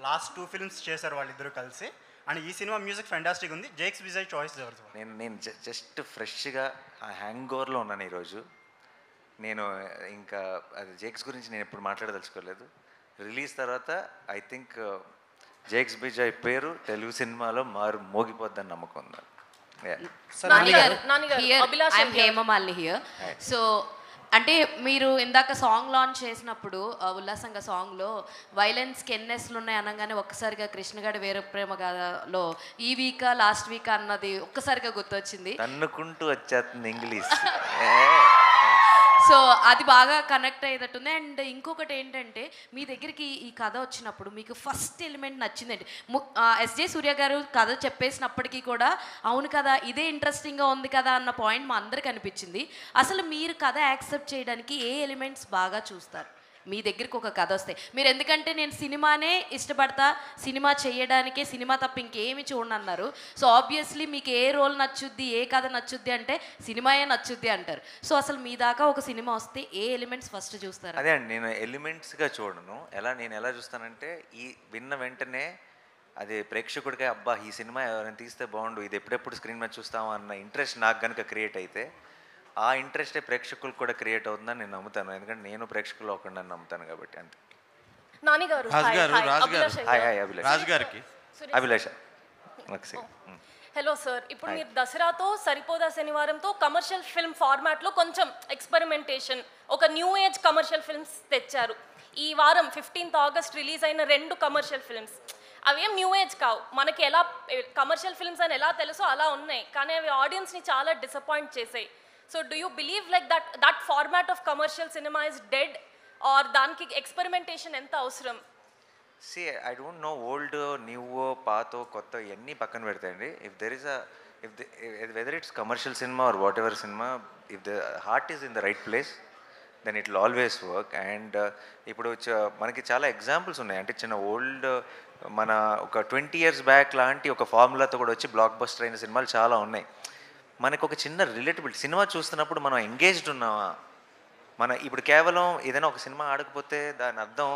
last 2 films చేశారు వాళ్ళిద్దరు కలిసి. అండ్ ఈ సినిమా మ్యూజిక్ ఫెంటాస్టిక్ ఉంది. జేక్స్ బిజాయ్ చాయిస్ ఎవరిది? నేను జస్ట్ ఫ్రెష్గా ఆ హ్యాంగ్ ఓవర్లో ఉన్నాను ఈరోజు. నేను ఇంకా అది జేక్స్ గురించి నేను ఎప్పుడు మాట్లాడదలుచుకోలేదు. రిలీజ్ తర్వాత ఐ థింక్ జేక్స్ బిజాయ్ పేరు తెలుగు సినిమాలో మోగిపోద్దని నమ్మకం ఉంది. హేమమాలిని హియర్. సో అంటే మీరు ఇందాక సాంగ్ లాంచ్ చేసినప్పుడు ఉల్లాసంగా సాంగ్లో వైలెన్స్కి ఎన్ఎస్లు ఉన్నాయి అనగానే ఒక్కసారిగా కృష్ణగాడి వేరే ప్రేమ గాథలో ఈ వీకా లాస్ట్ వీకా అన్నది ఒక్కసారిగా గుర్తొచ్చింది. తన్నుకుంటూ వచ్చేస్తుంది ఇంగ్లీష్. సో అది బాగా కనెక్ట్ అయ్యేటట్టుంది. అండ్ ఇంకొకటి ఏంటంటే మీ దగ్గరికి ఈ కథ వచ్చినప్పుడు మీకు ఫస్ట్ ఎలిమెంట్ నచ్చిందండి. ఎస్జే సూర్య గారు కథ చెప్పేసినప్పటికీ కూడా అవును కదా ఇదే ఇంట్రెస్టింగ్గా ఉంది కదా అన్న పాయింట్ మా అందరికి అనిపించింది. అసలు మీరు కథ యాక్సెప్ట్ చేయడానికి ఏ ఎలిమెంట్స్ బాగా చూస్తారు? మీ దగ్గరికి ఒక కథ వస్తే మీరు, ఎందుకంటే నేను సినిమానే ఇష్టపడతా, సినిమా చేయడానికే, సినిమా తప్ప ఇంకేమి చూడనన్నారు. సో ఆబ్వియస్లీ మీకు ఏ రోల్ నచ్చుద్ది, ఏ కథ నచ్చుద్ది అంటే సినిమాయే నచ్చుద్ది అంటారు. సో అసలు మీ దాకా ఒక సినిమా వస్తే ఏ ఎలిమెంట్స్ ఫస్ట్ చూస్తారు? అదే అండి, నేను ఎలిమెంట్స్గా చూడను. నేను ఎలా చూస్తానంటే, ఈ విన్న వెంటనే అది ప్రేక్షకుడికి అబ్బా ఈ సినిమా ఎవరైనా తీస్తే బాగుండు, ఇది ఎప్పుడెప్పుడు స్క్రీన్ మీద చూస్తామో అన్న ఇంట్రెస్ట్ నాకు కనుక క్రియేట్ అయితే, ఆ ఇంట్రెస్టే ప్రేక్షకులకు కూడా క్రియేట్ అవుతుందని నేను నమ్ముతాను. ఎందుకంటే నేను ప్రేక్షకులు అవ్వకుండా నమ్ముతాను కాబట్టి. అంతే. నాని గారు, రాజు గారికి అభిలాష. హలో సార్, ఇప్పుడు మీరు దసరాతో సరిపోదా శనివారంతో కమర్షియల్ ఫిల్మ్ ఫార్మాట్లో కొంచెం ఎక్స్పెరిమెంటేషన్, ఒక న్యూ ఏజ్ కమర్షియల్ ఫిల్మ్స్ తెచ్చారు. ఈ వారం 15th ఆగస్ట్ రిలీజ్ అయిన 2 కమర్షియల్ ఫిల్మ్స్ అవేం న్యూ ఏజ్ కావు, మనకి ఎలా కమర్షియల్ ఫిల్మ్స్ అని ఎలా తెలుసో అలా ఉన్నాయి, కానీ అవి ఆడియన్స్ని చాలా డిసప్పాయింట్ చేసాయి. So do you believe like that format of commercial cinema is dead, or దానికి ఎక్స్పెరిమెంటేషన్ ఎంత అవసరం? See I don't know old new పాతో కొత్త ఇవన్నీ పక్కన పెడతాయండి. If there is whether it's commercial cinema or whatever cinema, if the heart is in the right place then it will always work. And ఇప్పుడు మనకి చాలా ఎగ్జాంపుల్స్ ఉన్నాయి. అంటే చిన్న ఓల్డ్ మన ఒక 20 years బ్యాక్ లాంటి ఒక ఫార్ములాతో కూడా వచ్చి బ్లాక్ బస్టర్ అయిన సినిమాలు చాలా ఉన్నాయి. మనకు ఒక చిన్న రిలేటబిలిటీ, సినిమా చూస్తున్నప్పుడు మనం ఎంగేజ్డ్ ఉన్నామా, ఇప్పుడు కేవలం ఏదైనా ఒక సినిమా ఆడకపోతే దాని అర్థం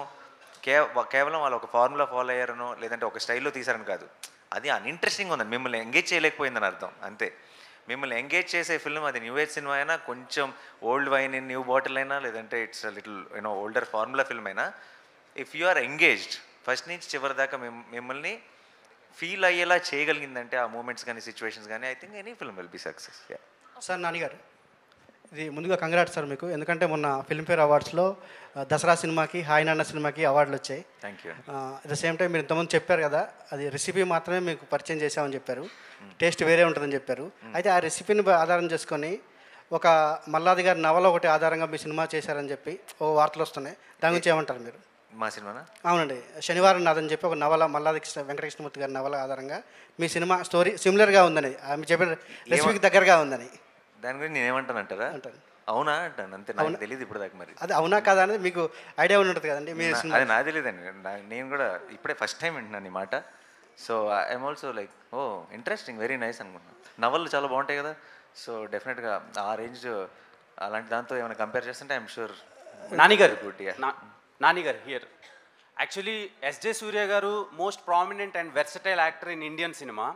కేవలం వాళ్ళు ఒక ఫార్ములా ఫాలో అయ్యారనో లేదంటే ఒక స్టైల్లో తీశారని కాదు, అది అన్ఇంట్రెస్టింగ్ ఉందని, మిమ్మల్ని ఎంగేజ్ చేయలేకపోయిందని అర్థం అంతే. మిమ్మల్ని ఎంగేజ్ చేసే ఫిల్మ్ అది న్యూ ఏజ్ సినిమా అయినా, కొంచెం old wine in new bottle అయినా, లేదంటే it's little older formula film అయినా, if you are engaged first నుంచి చివరి దాకా మిమ్మల్ని ఫీల్ అయ్యేలా చేయగలిగిందంటే ఆ మూమెంట్స్ కానీ సిచ్యువేషన్స్ కానీ, I think any film will be success. Sir Nani గారు, ఇది ముందుగా కంగ్రాట్స్ సార్ మీకు, ఎందుకంటే మొన్న ఫిల్మ్ఫేర్ అవార్డ్స్లో దసరా సినిమాకి, హాయ్ నాన్న సినిమాకి అవార్డులు వచ్చాయి. Thank you. At the same time మీరు ఇంతకుముందు చెప్పారు కదా, అది రెసిపీ మాత్రమే మీకు పరిచయం చేశామని చెప్పారు, టేస్ట్ వేరే ఉంటుందని చెప్పారు. అయితే ఆ రెసిపీని ఆధారం చేసుకొని ఒక మల్లాది గారి నవల ఒకటి ఆధారంగా మీ సినిమా చేశారని చెప్పి ఓ వార్తలు వస్తున్నాయి, దాని గురించి ఏమంటారు మీరు? మా సినిమానా? అవునండి, శనివారం నాదని చెప్పి ఒక నవల, మల్లాది వెంకటకృష్ణమూర్తి గారి నవల ఆధారంగా మీ సినిమా స్టోరీ సిమిలర్గా ఉందని, మీరు చెప్పిన రెసిపీకి దగ్గరగా ఉందని. దాని గురించి నేను ఏమంటానంటారా? అవునా అంటాను అంతే, నాకు తెలియదు ఇప్పుడు దాకా. మరి అది అవునా కాదా అనేది మీకు ఐడియా ఉంటుంది కదండి మీ సినిమా? అది నాకు తెలియదండి, నేను కూడా ఇప్పుడే ఫస్ట్ టైం వింటున్నాను ఈ మాట. So I'm also like oh interesting, very nice అనుకుంటున్నాను. నవలు చాలా బాగుంటాయి కదా, సో డెఫినెట్గా ఆ రేంజ్ అలాంటి దాంతో ఏమైనా కంపేర్ చేస్తుంటే I'm sure. Nani garu Nani garu here, actually SJ Surya garu most prominent and versatile actor in Indian cinema.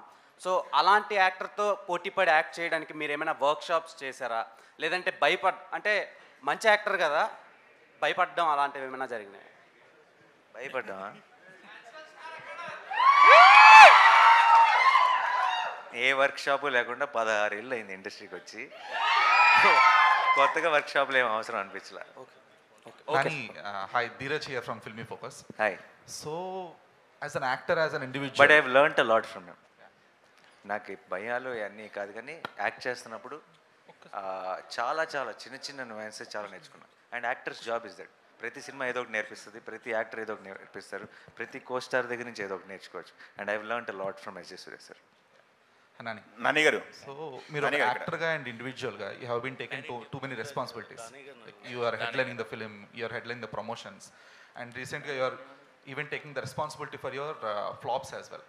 So అలాంటి యాక్టర్తో పోటీపడి యాక్ట్ చేయడానికి మీరు ఏమైనా వర్క్షాప్స్ చేశారా, లేదంటే అంటే మంచి యాక్టర్ కదా భయపడడం అలాంటివి ఏమైనా జరిగినాయి? భయపడ్డామా? ఏ వర్క్షాపు లేకుండా 16 ఏళ్ళు అయింది ఇండస్ట్రీకి వచ్చి, కొత్తగా వర్క్షాప్లు ఏం అవసరం అనిపించలే. Hi, Dheeraj here from Filmy Focus. Hi. So, as an actor, as an individual. But I've learnt a lot from him. నాకు భయాలు అన్నీ కాదు కానీ యాక్ట్ చేస్తున్నప్పుడు చాలా చాలా చిన్న చిన్న నువాన్సెస్ చాలా నేర్చుకున్నాను. And actors job is that. ప్రతి సినిమా ఏదో ఒకటి నేర్పిస్తుంది, ప్రతి యాక్టర్ ఏదో ఒకటి నేర్పిస్తారు, ప్రతి కో స్టార్ దగ్గర నుంచి ఏదో ఒకటి నేర్చుకోవచ్చు. And I've learned a lot from SJ Surya sir. Nani garu, so మీరు ఒక యాక్టర్గా అండ్ ఇండివిజువల్గా you have been taken too many responsibilities. You are headlining the film, you are headlining the promotions, and రీసెంట్గా you are even taking the responsibility for your flops as well.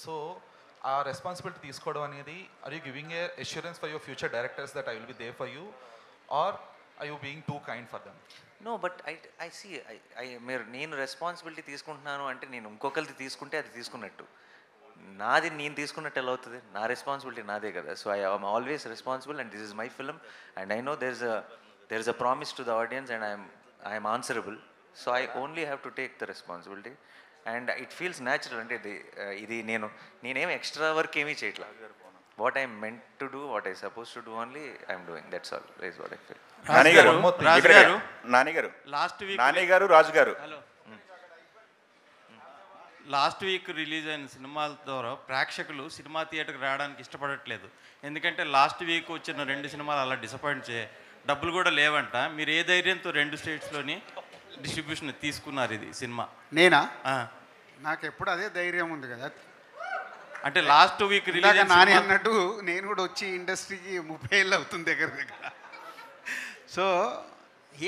So ఆ రెస్పాన్సిబిలిటీ తీసుకోవడం అనేది, are you giving a assurance for your future directors that I will be there for you, are I you being too kind for them? No, but I see నేను రెస్పాన్సిబిలిటీ తీసుకుంటున్నాను అంటే నేను ఇంకొకరిది తీసుకుంటే అది తీసుకున్నట్టు, నాది నేను తీసుకున్నట్టు ఎలా అవుతుంది? నా రెస్పాన్సిబిలిటీ నాదే కదా. So I am always responsible and this is my film and I know there is a promise to the audience and I'm answerable. So I only have to take the responsibility and it feels natural. అంటే ఇది నేనేం ఎక్స్ట్రా వర్క్ ఏమీ చేయట్లా. What I'm meant to do, what I suppose to do only I'm doing, that's all is what I feel. Nani garu Raju garu, last week release అయిన సినిమాల ద్వారా ప్రేక్షకులు సినిమా థియేటర్కి రావడానికి ఇష్టపడట్లేదు. ఎందుకంటే లాస్ట్ వీక్ వచ్చిన 2 సినిమాలు అలా డిసప్పాయింట్ డబ్బులు కూడా లేవంట. మీరు ఏ ధైర్యంతో 2 స్టేట్స్లోని డిస్ట్రిబ్యూషన్ తీసుకున్నారు ఇది సినిమా? నేనా? నాకు ఎప్పుడు అదే ధైర్యం ఉంది కదా. అంటే లాస్ట్ వీక్ రిలీజ్ నాని అన్నట్టు నేను కూడా వచ్చి ఇండస్ట్రీకి 30 ఏళ్ళు అవుతుంది దగ్గర. సో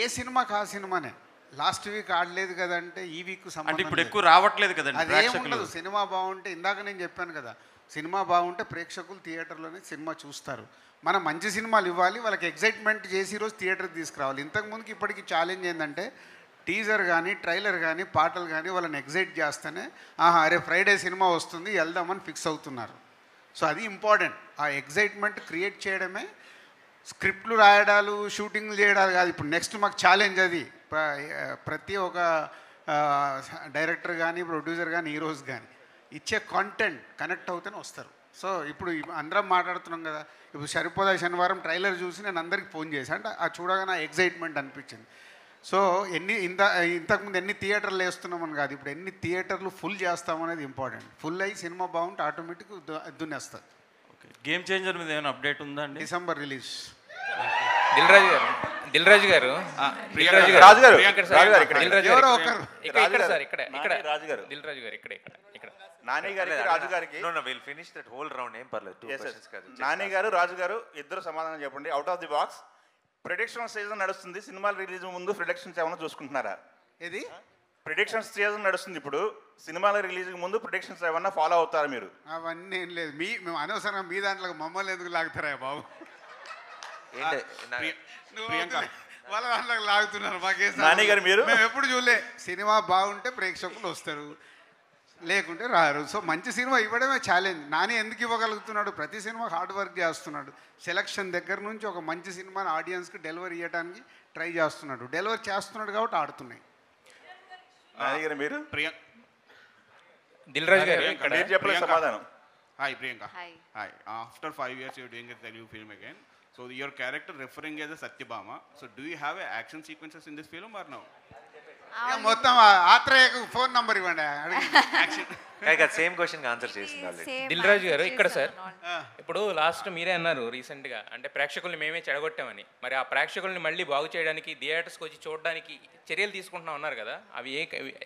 ఏ సినిమాకి ఆ సినిమానే. లాస్ట్ వీక్ ఆడలేదు కదంటే ఈ వీక్ అంటే ఇప్పుడు ఎక్కువ రావట్లేదు కదండి ప్రేక్షకులు. అదేముండదు. సినిమా బాగుంటే ఇందాక నేను చెప్పాను కదా, సినిమా బాగుంటే ప్రేక్షకులు థియేటర్లోనే సినిమా చూస్తారు. మనం మంచి సినిమాలు ఇవ్వాలి, వాళ్ళకి ఎగ్జైట్మెంట్ చేసి ఈరోజు థియేటర్కి తీసుకురావాలి. ఇంతకుముందుకి ఇప్పటికి ఛాలెంజ్ ఏంటంటే టీజర్ కానీ ట్రైలర్ కానీ పాటలు కానీ వాళ్ళని ఎగ్జైట్ చేస్తేనే అరే ఫ్రైడే సినిమా వస్తుంది వెళ్దామని ఫిక్స్ అవుతున్నారు. సో అది ఇంపార్టెంట్. ఆ ఎగ్జైట్మెంట్ క్రియేట్ చేయడమే, స్క్రిప్ట్లు రాయడాలు షూటింగ్లు చేయడాలు కాదు. ఇప్పుడు నెక్స్ట్ మాకు ఛాలెంజ్ అది. ప్రతి ఒక్క డైరెక్టర్ కానీ ప్రొడ్యూసర్ కానీ హీరోస్ కానీ ఇచ్చే కాంటెంట్ కనెక్ట్ అవుతూనే వస్తారు. సో ఇప్పుడు అందరం మాట్లాడుతున్నాం కదా, ఇప్పుడు సరిపోదా శనివారం ట్రైలర్ చూసి నేను అందరికి ఫోన్ చేశాను. అంటే ఆ చూడగానే ఎగ్జైట్మెంట్ అనిపించింది. సో ఇంతకుముందు ఎన్ని థియేటర్లు వేస్తున్నామని కాదు, ఇప్పుడు ఎన్ని థియేటర్లు ఫుల్ చేస్తామనేది ఇంపార్టెంట్. ఫుల్ అయ్యి సినిమా బాగుంటే ఆటోమేటిక్ దున్నేస్తుంది. గేమ్ చేంజర్ మీద ఏమైనా అప్డేట్ ఉందా అండి? December release. దిల్ రాజు గారు నాని గారికి రాజు గారికి నాని గారు రాజు గారు ఇద్దరు సమాధానం చెప్పండి. Out of the box prediction season నడుస్తుంది, సినిమాలు రిలీజ్ ముందు ప్రిడిక్షన్స్ ఏమైనా చూసుకుంటున్నారా? ఇది ప్రిడిక్షన్స్ సీజన్ నడుస్తుంది, ఇప్పుడు సినిమాల రిలీజ్ ముందు ప్రిడిక్షన్స్ ఏమన్నా ఫాలో అవుతారా మీరు? అవన్నీ ఏం లేదు. మేము అనవసరంగా మీ దాంట్లో మమ్మల్ని ఎందుకు లాగుతారా బాబు? వాళ్ళ దాంట్లోకి లాగుతున్నారు. నాని గారు మీరు మేము ఎప్పుడు చూడలే. సినిమా బాగుంటే ప్రేక్షకులు వస్తారు, లేకుంటే రారు. సో మంచి సినిమా ఇవ్వడమే ఛాలెంజ్. నాని ఎందుకు ఇవ్వగలుగుతున్నాడు? ప్రతి సినిమా హార్డ్ వర్క్ చేస్తున్నాడు. సెలక్షన్ దగ్గర నుంచి ఒక మంచి సినిమాని ఆడియన్స్కి డెలివరీ ఇవ్వడానికి ట్రై చేస్తున్నాడు. డెలివరీ చేస్తున్నాడు కాబట్టి ఆడుతున్నాయి. నాని గారు మీరు దిల్ రాజు గారు మీరు చెప్పలేదు సమాధానం. Hi Priyanka. Hi. After 5 years you're doing a Telugu film again. So your character referring as a Satyabhama. So do you have action sequences in this film or no? మొత్తం ఆత్రేయకు ఫోన్ నంబర్ ఇవ్వండి. సేమ్ క్వశ్చన్ ఆన్సర్ చేసింది దిల్ రాజు గారు ఇక్కడ సార్. ఇప్పుడు లాస్ట్ మీరే అన్నారు రీసెంట్గా, అంటే ప్రేక్షకుల్ని మేమే చెడగొట్టామని. మరి ఆ ప్రేక్షకుల్ని మళ్ళీ బాగు చేయడానికి థియేటర్స్కి వచ్చి చూడడానికి చర్యలు తీసుకుంటున్నాం అన్నారు కదా, అవి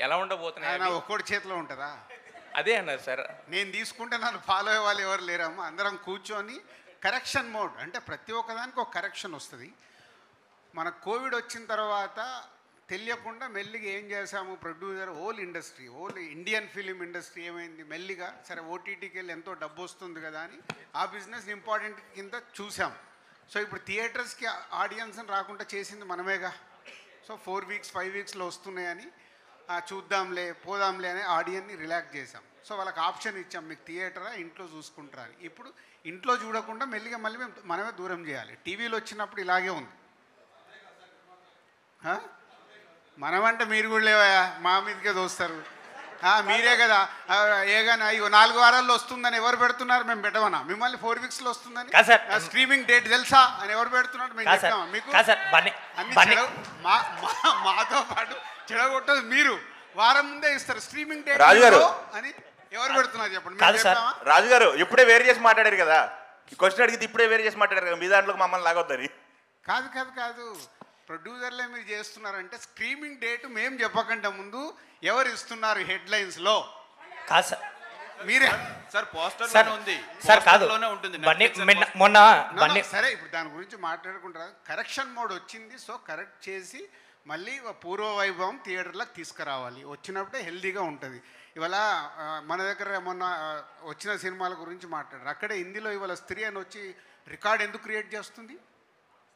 ఎలా ఉండబోతున్నాయి? ఒక్కడి చేతిలో ఉంటుందా? అదే అన్నారు సార్. నేను తీసుకుంటే నన్ను ఫాలో అయ్యే వాళ్ళు ఎవరు లేరమ్మా. అందరం కూర్చొని కరెక్షన్ మోడ్, అంటే ప్రతి ఒక్కదానికి ఒక కరెక్షన్ వస్తుంది. మన కోవిడ్ వచ్చిన తర్వాత తెలియకుండా మెల్లిగా ఏం చేశాము, producer whole Indian film industry ఏమైంది, మెల్లిగా సరే ఓటీటీకి వెళ్ళి ఎంతో డబ్బు వస్తుంది కదా అని ఆ బిజినెస్ ఇంపార్టెంట్ కింద చూసాం. సో ఇప్పుడు థియేటర్స్కి ఆడియన్స్ని రాకుండా చేసింది మనమేగా. సో 4 weeks 5 weeksలో వస్తున్నాయని చూద్దాంలే పోదాంలే అని ఆడియన్ని రిలాక్స్ చేసాం. సో వాళ్ళకి ఆప్షన్ ఇచ్చాం, మీకు థియేటరా ఇంట్లో చూసుకుంటారా అని. ఇప్పుడు ఇంట్లో చూడకుండా మెల్లిగా మళ్ళీ మనమే దూరం చేయాలి. టీవీలో వచ్చినప్పుడు ఇలాగే ఉంది. మనమంటే మీరు కూడా లేవా, మా మీదకే దోస్తారు. మీరే కదా ఏగానే అయ్యో 4 వారాల్లో వస్తుందని ఎవరు పెడుతున్నారు? మేము పెట్టమన్నా? మిమ్మల్ని 4 weeksలో వస్తుందని స్ట్రీమింగ్ డేట్ తెలుసా అని ఎవరు పెడుతున్నారు? మేము చెప్తామా మీకు? మాతో పాటు చెడగొట్టదు మీరు. వారం ముందే ఇస్తారు స్ట్రీమింగ్ డేట్ అని ఎవరు పెడుతున్నారు చెప్పండి. రాజుగారు ఇప్పుడే వేరు చేసి మాట్లాడారు కదా, క్వశ్చన్ అడిగితే ఇప్పుడే వేరు చేసి మాట్లాడారు కదా, మీ దాంట్లోకి మమ్మల్ని లాగొద్దని. కాదు ప్రొడ్యూసర్లే మీరు చేస్తున్నారంటే స్ట్రీమింగ్ డేట్ మేము చెప్పకంటే ముందు ఎవరు ఇస్తున్నారు హెడ్లైన్స్లో? కాదు సార్, మీరే సార్ పోస్టర్లోనే ఉంది సార్. కాదు మొన్న సరే ఇప్పుడు దాని గురించి మాట్లాడుకుంటారు. కరెక్షన్ మోడ్ వచ్చింది. సో కరెక్ట్ చేసి మళ్ళీ పూర్వ వైభవం థియేటర్లకు తీసుకురావాలి. వచ్చినప్పుడే హెల్దీగా ఉంటుంది. ఇవాళ మన దగ్గర మొన్న వచ్చిన సినిమాల గురించి మాట్లాడారు. అక్కడే హిందీలో ఇవాళ స్త్రీ అని వచ్చి రికార్డ్ ఎందుకు క్రియేట్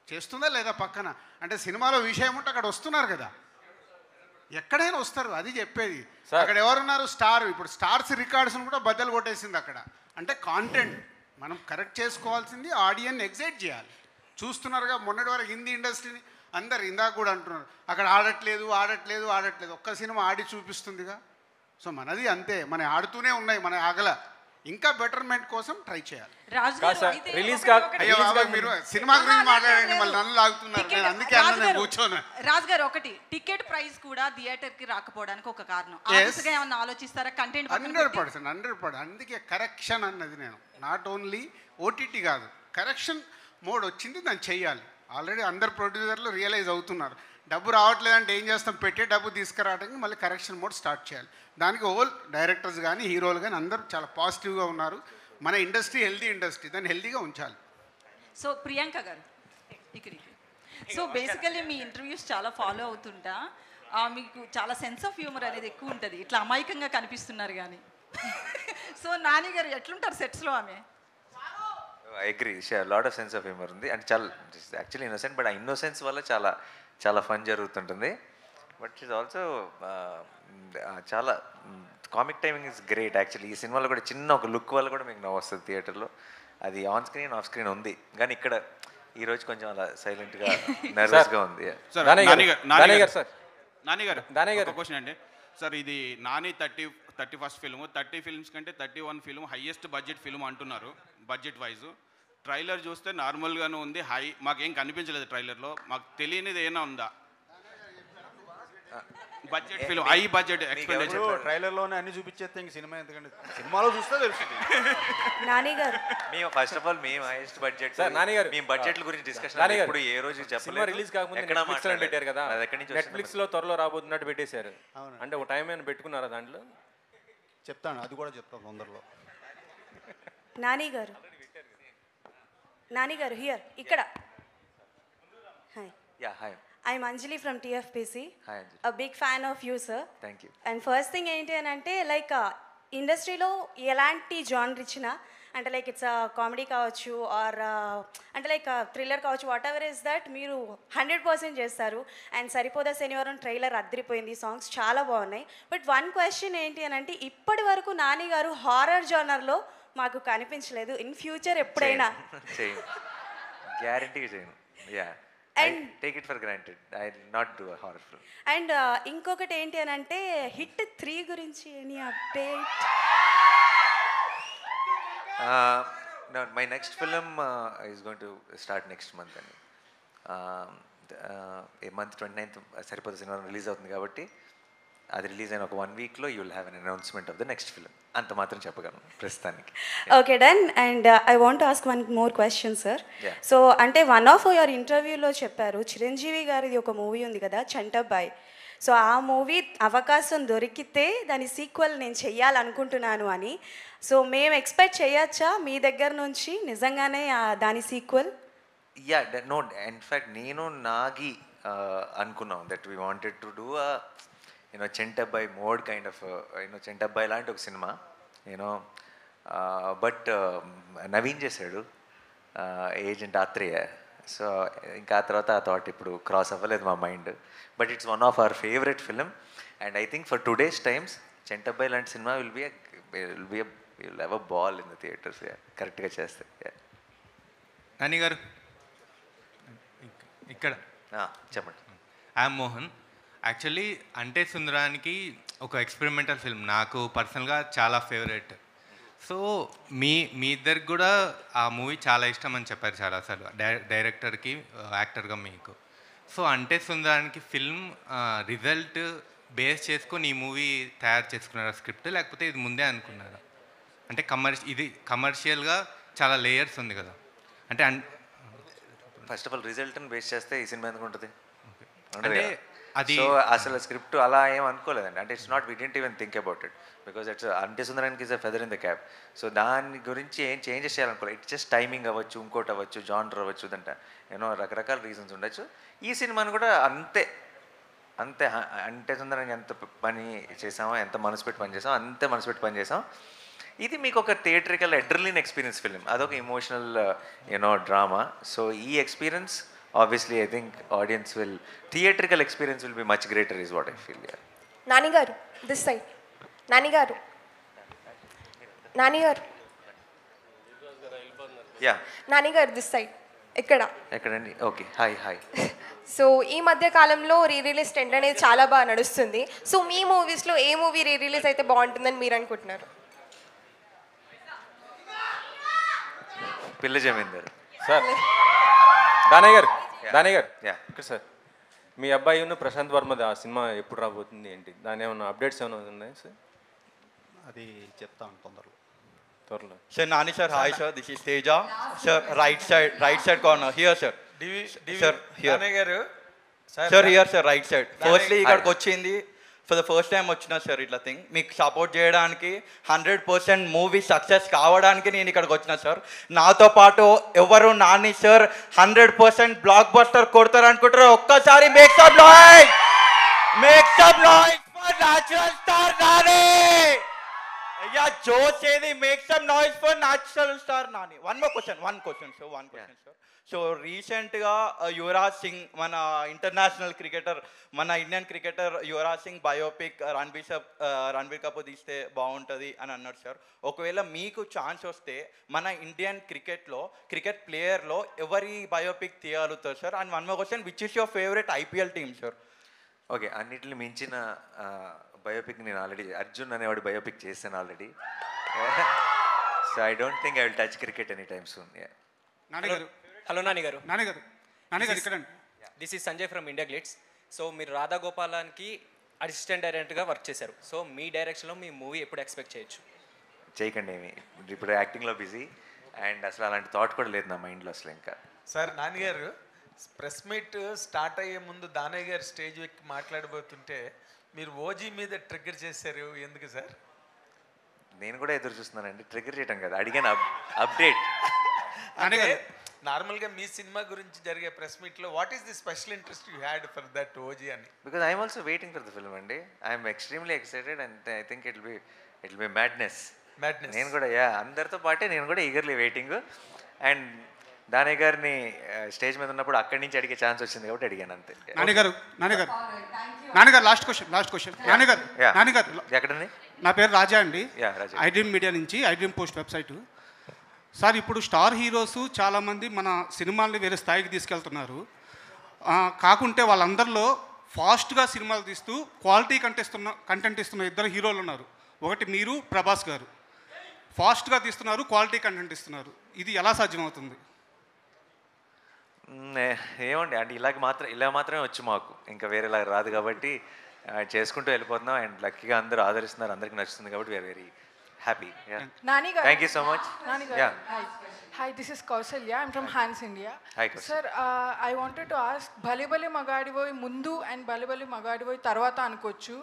చేస్తుందా లేదా పక్కన? అంటే సినిమాలో విషయం ఉంటే అక్కడ వస్తున్నారు కదా, ఎక్కడైనా వస్తారు. అది చెప్పేది. అక్కడ ఎవరున్నారు? స్టార్. ఇప్పుడు స్టార్స్ రికార్డ్స్ని కూడా బద్దలు కొట్టేసింది అక్కడ. అంటే కాంటెంట్ మనం కరెక్ట్ చేసుకోవాల్సింది, ఆడియన్ ఎగ్జైట్ చేయాలి. చూస్తున్నారుగా మొన్నటి వరకు హిందీ ఇండస్ట్రీని అందరు ఇందాక కూడా అంటున్నారు అక్కడ ఆడట్లేదు. ఒక్క సినిమా ఆడి చూపిస్తుందిగా. సో మనది అంతే, మన ఆడుతూనే ఉన్నాయి, మన ఆగల. ఇంకా బెటర్మెంట్ కోసం ట్రై చేయాలి. మీరు సినిమా గురించి మాట్లాడండి, మళ్ళీ నన్ను లాగుతున్నారు. నేను అందుకే అన్న కూర్చోను. రాజు గారు ఒకటి టికెట్ ప్రైస్ కూడా థియేటర్ కి రాకపోవడానికి ఒక కారణం. ఏమన్నా ఆలోచిస్తారా? కంటెంట్ 100%. అందుకే కరెక్షన్ అన్నది నేను నాట్ ఓన్లీ ఓటీటీ కాదు, కరెక్షన్ మోడ్ వచ్చింది, దాన్ని చెయ్యాలి. ఆల్రెడీ అందరు ప్రొడ్యూసర్లు రియలైజ్ అవుతున్నారు. డబ్బు రావట్లేదంటే ఏం చేస్తాం, పెట్టే డబ్బు తీసుకురావడానికి మళ్ళీ కరెక్షన్ మోడ్ స్టార్ట్ చేయాలి. దానికి హోల్ డైరెక్టర్స్ కానీ హీరోలు కానీ అందరూ చాలా పాజిటివ్గా ఉన్నారు. మన ఇండస్ట్రీ హెల్దీ ఇండస్ట్రీ, దాన్ని హెల్దీగా ఉంచాలి. సో ప్రియాంక గారు ఇక్కడికి. సో బేసికల్లీ మీ ఇంటర్వ్యూస్ చాలా ఫాలో అవుతుంటా. మీకు చాలా సెన్స్ ఆఫ్ హ్యూమర్ అనేది ఎక్కువ ఉంటుంది, ఇట్లా అమాయకంగా కనిపిస్తున్నారు కానీ. సో నాని గారు ఎట్లుంటారు సెట్స్లో ఆమె? I agree, lot of sense of humour ఉంది అండ్ చాలా యాక్చువల్లీ ఇన్నోసెంట్, బట్ ఆ ఇన్నోసెన్స్ వల్ల చాలా చాలా ఫన్ జరుగుతుంటుంది. బట్ ఈజ్ ఆల్సో చాలా comic timing is great actually. ఈ సినిమాలో కూడా చిన్న ఒక లుక్ వల్ల కూడా మీకు నవ్వు వస్తుంది థియేటర్లో. అది ఆన్ స్క్రీన్ ఆఫ్ స్క్రీన్ ఉంది, కానీ ఇక్కడ ఈరోజు కొంచెం అలా సైలెంట్గా నర్వస్గా ఉంది. నాని గారు క్వశ్చన్ అండి సార్, ఇది నాని 31st ఫిల్మ్, 30 ఫిల్మ్స్ కంటే 31 ఫిల్మ్ హైయెస్ట్ బడ్జెట్ ఫిల్మ్ అంటున్నారు బడ్జెట్ వైజ్. ట్రైలర్ చూస్తే నార్మల్గానే ఉంది, మాకేం కనిపించలేదు ట్రైలర్లో. మాకు తెలియనిది ఏమైనా ఉందా? Budget film, high budget expenditure. ట్రైలర్లోనే అన్ని చూపించేస్తే ఇంక సినిమా ఎందుకంటే సినిమాలో చూస్తే తెలుస్తుంది. నాని గారు మేము ఫస్ట్ ఆఫ్ ఆల్ మేము హైయెస్ట్ బడ్జెట్ నాని గారు మేము బడ్జెట్ల గురించి డిస్కషన్ ఇప్పుడు ఏ రోజు చెప్పలేదు. రిలీజ్ కాకముందు నెట్ఫ్లిక్స్ పెట్టారు కదా, నెట్ఫ్లిక్స్ లో త్వరలో రాబోతున్నట్టు పెట్టేశారు. అంటే ఒక టైం ఏమైనా పెట్టుకున్నారా దాంట్లో? చెప్తాను, అది కూడా చెప్తాను తొందరలో. నాని గారు హియర్ ఇక్కడ. Hi. Yeah hi. I'm Anjali from TFPC. Hi Anjali. A big fan of you, sir. Thank you. And first thing ఏంటి అని అంటే లైక్ ఇండస్ట్రీలో ఎలాంటి జానర్ ఇచ్చినా అంటే లైక్ ఇట్స్ కామెడీ కావచ్చు ఆర్ అంటే లైక్ థ్రిల్లర్ కావచ్చు, వాట్ ఎవర్ ఇస్ దట్ మీరు 100% చేస్తారు. అండ్ సరిపోదా శనివారం ట్రైలర్ అద్దరిపోయింది, సాంగ్స్ చాలా బాగున్నాయి. బట్ వన్ క్వశ్చన్ ఏంటి అని అంటే ఇప్పటి వరకు నాని గారు హారర్ జానర్లో మాకు కనిపించలేదు. ఇన్ ఫ్యూచర్ ఎప్పుడైనా గ్యారంటీ చేయను. Yeah and take it for granted, I will not do a horror film. And ఇంకొకటి ఏంటి అని అంటే హిట్ 3 గురించి any update? My next film is going to start next month అండి. మంత్ 29th సరిపోతే సినిమా రిలీజ్ అవుతుంది కాబట్టి అది రిలీజ్ అయిన ఒక 1 వీక్లో you will have an announcement of the next film. అంత మాత్రం చెప్పగలను ప్రస్తుతానికి. Okay done. And I want ask one more question sir. So అంటే వన్ ఆఫ్ యువర్ ఇంటర్వ్యూలో చెప్పారు చిరంజీవి గారిది ఒక మూవీ ఉంది కదా చంటబ్బాయ్. సో ఆ మూవీ అవకాశం దొరికితే దాని సీక్వెల్ నేను చెయ్యాలనుకుంటున్నాను అని. సో మేము ఎక్స్పెక్ట్ చేయొచ్చా మీ దగ్గర నుంచి నిజంగానే దాని సీక్వెల్? యా నో, ఇన్ఫ్యాక్ట్ నేను నాగి అనుకున్నాం that we wanted to do Chantabbai mode kind of Chantabbai లాంటి ఒక సినిమా బట్ నవీన్ చేశాడు, ఏజెంట్ ఆత్రేయ. సో ఇంకా ఆ తర్వాత ఆ థాట్ ఇప్పుడు క్రాస్ అవ్వలేదు మా mind. But it's one of our favourite film and I think for today's times Chantabbai లాంటి cinema will have a ball in the theatres కరెక్ట్గా చేస్తే. నాని గారు ఇక్కడ చెప్పండి. ఐఎమ్ మోహన్. యాక్చువల్లీ అంటే సుందరానికి ఒక ఎక్స్పెరిమెంటల్ ఫిల్మ్ నాకు పర్సనల్గా చాలా ఫేవరెట్. సో మీ ఇద్దరికి కూడా ఆ మూవీ చాలా ఇష్టం అని చెప్పారు చాలా అసలు డైరెక్టర్కి యాక్టర్గా మీకు. సో అంటే సుందరానికి ఫిల్మ్ రిజల్ట్ బేస్ చేసుకొని ఈ మూవీ తయారు చేసుకున్నారా స్క్రిప్ట్, లేకపోతే ఇది ముందే అనుకున్నారా? అంటే ఇది కమర్షియల్గా చాలా లేయర్స్ ఉంది కదా. అంటే ఫస్ట్ ఆఫ్ ఆల్ రిజల్ట్ని బేస్ చేస్తే ఈ సినిమా ఎందుకు ఉంటుంది? అంటే అది సో అసలు స్క్రిప్ట్ అలా ఏం అనుకోలేదండి. అంటే it's not, we didn't even think about it because it's Ante Sundaraniki is a feather in the cap. So దాని గురించి ఏం చేంజెస్ చేయాలనుకోలేదు. ఇట్స్ జస్ట్ టైమింగ్ అవ్వచ్చు, ఇంకోటి అవ్వచ్చు, జానర్ అవ్వచ్చు, దంట రకరకాల రీజన్స్ ఉండొచ్చు. ఈ సినిమాను కూడా అంతే అంటే సుందరానికి ఎంత పని చేసామో, ఎంత మనసు పెట్టి పని చేసామో అంతే మనసు పెట్టి పని చేసాం. ఇది మీకు ఒక థియేట్రికల్ అడ్రినలిన్ ఎక్స్పీరియన్స్ ఫిలిం, అదొక ఎమోషనల్ డ్రామా. సో ఈ experience obviously I think theatrical experience will be much greater is what I feel. Yeah. Nani garu this side. Nani garu yeah Nani garu this side ekkadandi okay hi so ఈ మధ్య కాలంలో రీ రిలీజ్ ట్రెండ్ అనేది చాలా బాగా నడుస్తుంది. సో మీ మూవీస్లో ఏ మూవీ రీ రిలీజ్ అయితే బాగుంటుందని మీరు అనుకుంటున్నారు? పిల్ల జమీందార్ సార్. దానయ్య గారు ఇక్కడ సార్, మీ అబ్బాయి ఉన్న ప్రశాంత్ వర్మది ఆ సినిమా ఎప్పుడు రాబోతుంది ఏంటి, దాని ఏమైనా అప్డేట్స్ ఏమైనా ఉన్నాయా సార్? అది చెప్తాను త్వరలో. Sir, Nani sir, hi sir, this is Teja. Sir, right side corner, here sir. Sir, here. Sir, here sir, right side. Firstly, ఇక్కడికి వచ్చింది ఫర్ ద ఫస్ట్ టైం వచ్చిన సార్ ఇట్లా థింగ్ మీకు సపోర్ట్ చేయడానికి 100% మూవీ సక్సెస్ కావడానికి నేను ఇక్కడికి వచ్చిన సార్. నాతో పాటు ఎవరు నాని సార్ 100% బ్లాక్ బస్టర్ కొడతారు అనుకుంటారు, ఒక్కసారి make some noise. Make some noise for natural star Nani. Yeah, Joe said make some noise for natural star Nani. One question, sir. So recently, Yuvraj Singh, మన ఇంటర్నేషనల్ క్రికెటర్, మన Indian cricketer Yuvraj Singh biopic Ranbir Kapoor తీస్తే బాగుంటుంది అని అన్నాడు సార్. ఒకవేళ మీకు ఛాన్స్ వస్తే మన ఇండియన్ క్రికెట్ ప్లేయర్లో ఎవరి బయోపిక్ తీయగలుగుతారు sir? And one more question, which is your favourite IPL team sir? Okay, అన్నిటిని మించిన బయోపిక్ నేను ఆల్రెడీ అర్జున్ అనేవాడు బయోపిక్ చేశాను already. So I don't think I will touch cricket any time soon. Hello Nani garu. ఇక్కడ this is Sanjay from India Glitz. So మీరు రాధా గోపాలానికి అసిస్టెంట్ డైరెక్టర్గా వర్క్ చేశారు. సో మీ డైరెక్షన్లో మీ మూవీ ఎప్పుడు ఎక్స్పెక్ట్ చేయొచ్చు? చేయకండి ఏమి, ఇప్పుడు యాక్టింగ్లో బిజీ అండ్ అసలు అలాంటి థాట్ కూడా లేదు నా మైండ్లో అసలు. ఇంకా సార్ నాన్నగారు, ప్రెస్ మీట్ స్టార్ట్ అయ్యే ముందు దానయ్య గారు స్టేజ్ ఎక్కి మాట్లాడబోతుంటే మీరు ఓజీ మీద ట్రిగ్గర్ చేశారు, ఎందుకు సార్? నేను కూడా ఎదురు చూస్తున్నానండి. ట్రిగ్గర్ చేయటం కదా, అడిగాను అప్డేట్. అంటే నార్మల్గా మీ సినిమా గురించి జరిగే ప్రెస్ మీట్లో what is the special interest you had for that OG అని? Because I'm also waiting for the film అండి. I'm extremely excited and I think it be madness. నేను కూడా అందరితో పాటే నేను కూడా ఈగర్లీ వెయిటింగ్. అండ్ దానయ్య గారిని స్టేజ్ మీద ఉన్నప్పుడు అక్కడి నుంచి అడిగే ఛాన్స్ వచ్చింది కాబట్టి అడిగాను అంతే. నాన్నగారు లాస్ట్ క్వశ్చన్. నాన్నగారు ఎక్కడండి? నా పేరు రాజా అండి, ఐడ్రీమ్ మీడియా నుంచి, ఐడ్రీమ్ పోస్ట్ వెబ్సైట్. సార్, ఇప్పుడు స్టార్ హీరోస్ చాలామంది మన సినిమాల్ని వేరే స్థాయికి తీసుకెళ్తున్నారు. కాకుంటే వాళ్ళందరిలో ఫాస్ట్గా సినిమాలు తీస్తూ క్వాలిటీ కంటెంట్ ఇస్తున్న ఇద్దరు హీరోలు ఉన్నారు. ఒకటి మీరు, ప్రభాస్ గారు. ఫాస్ట్గా తీస్తున్నారు, క్వాలిటీ కంటెంట్ ఇస్తున్నారు. ఇది ఎలా సాధ్యమవుతుంది? ఏమండి అంటే ఇలా మాత్రమే వచ్చు మాకు, ఇంకా వేరేలా రాదు కాబట్టి చేసుకుంటూ వెళ్ళిపోతున్నాం. అండ్ లక్కీగా అందరూ ఆదరిస్తున్నారు, అందరికి నచ్చుతుంది కాబట్టి we are very happy. Thank you so much. Hi, this is Kausalya. I'm from Hans India. Hi, Kausalya. Sir, I wanted to ask, Bhale Bhale Magadivoy mundu and Bhale Bhale Magadivoy tarvata anukochu.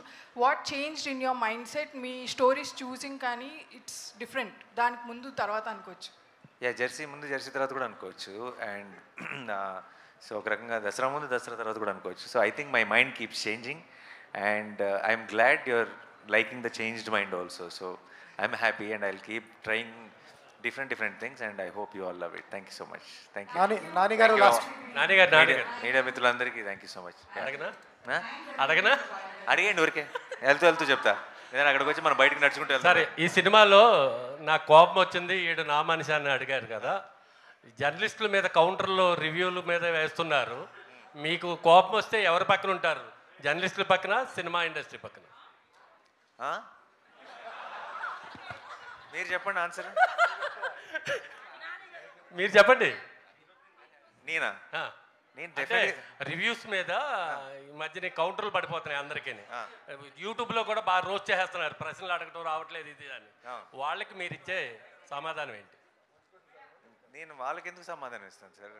What changed in your mindset? Me stories choosing kani it's different. Daniki mundu tarvata anukochu. Jersey ముందు జెర్సీ తర్వాత కూడా అనుకోవచ్చు. అండ్ సో ఒక రకంగా దసరా ముందు దసరా తర్వాత కూడా అనుకోవచ్చు. So I think my mind keeps changing and I'm glad you're liking the changed mind also. So I'm happy and I will keep trying different things and I hope you all love it. Thank you so much. Thank you. Nani garu last. Nani garu media మిత్రులందరికీ thank you so much. అడగనా అడిగండి ఊరికే వెళ్తూ చెప్తా. నేను అక్కడికి వచ్చి మనం బయటకు నడుచుకుంటూ వెళ్తాం. సరే, ఈ సినిమాలో నాకు కోపం వచ్చింది, ఈడు నా మనిషి అని అడిగారు కదా, జర్నలిస్టుల మీద కౌంటర్లో రివ్యూల మీద వేస్తున్నారు. మీకు కోపం వస్తే ఎవరి పక్కన ఉంటారు? జర్నలిస్టుల పక్కన, సినిమా ఇండస్ట్రీ పక్కన? మీరు చెప్పండి ఆన్సర్. మీరు చెప్పండి. నేను రివ్యూస్ మీద ఈ మధ్యన కౌంటర్లు పడిపోతున్నాయి అందరికీ. యూట్యూబ్లో కూడా బాగా రోస్ట్ చేస్తున్నారు, ప్రశ్నలు అడగటం రావట్లేదు ఇది అని. వాళ్ళకి మీరు ఇచ్చే సమాధానం ఏంటి? నేను వాళ్ళకి ఎందుకు సమాధానం ఇస్తాను సార్?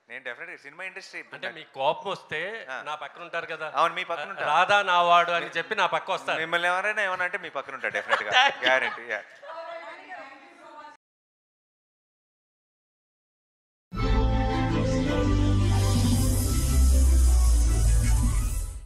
నేను డెఫినెట్గా సినిమా ఇండస్ట్రీ అంటే మీ కోపం వస్తే నా పక్కన ఉంటారు కదా. అవును, మీ పక్కన రాధా నా వాడు అని చెప్పి నా పక్క వస్తారు. మిమ్మల్ని ఎవరైనా ఏమన్నా అంటే మీ పక్కన ఉంటారు డెఫినెట్గా, గ్యారెంటీ.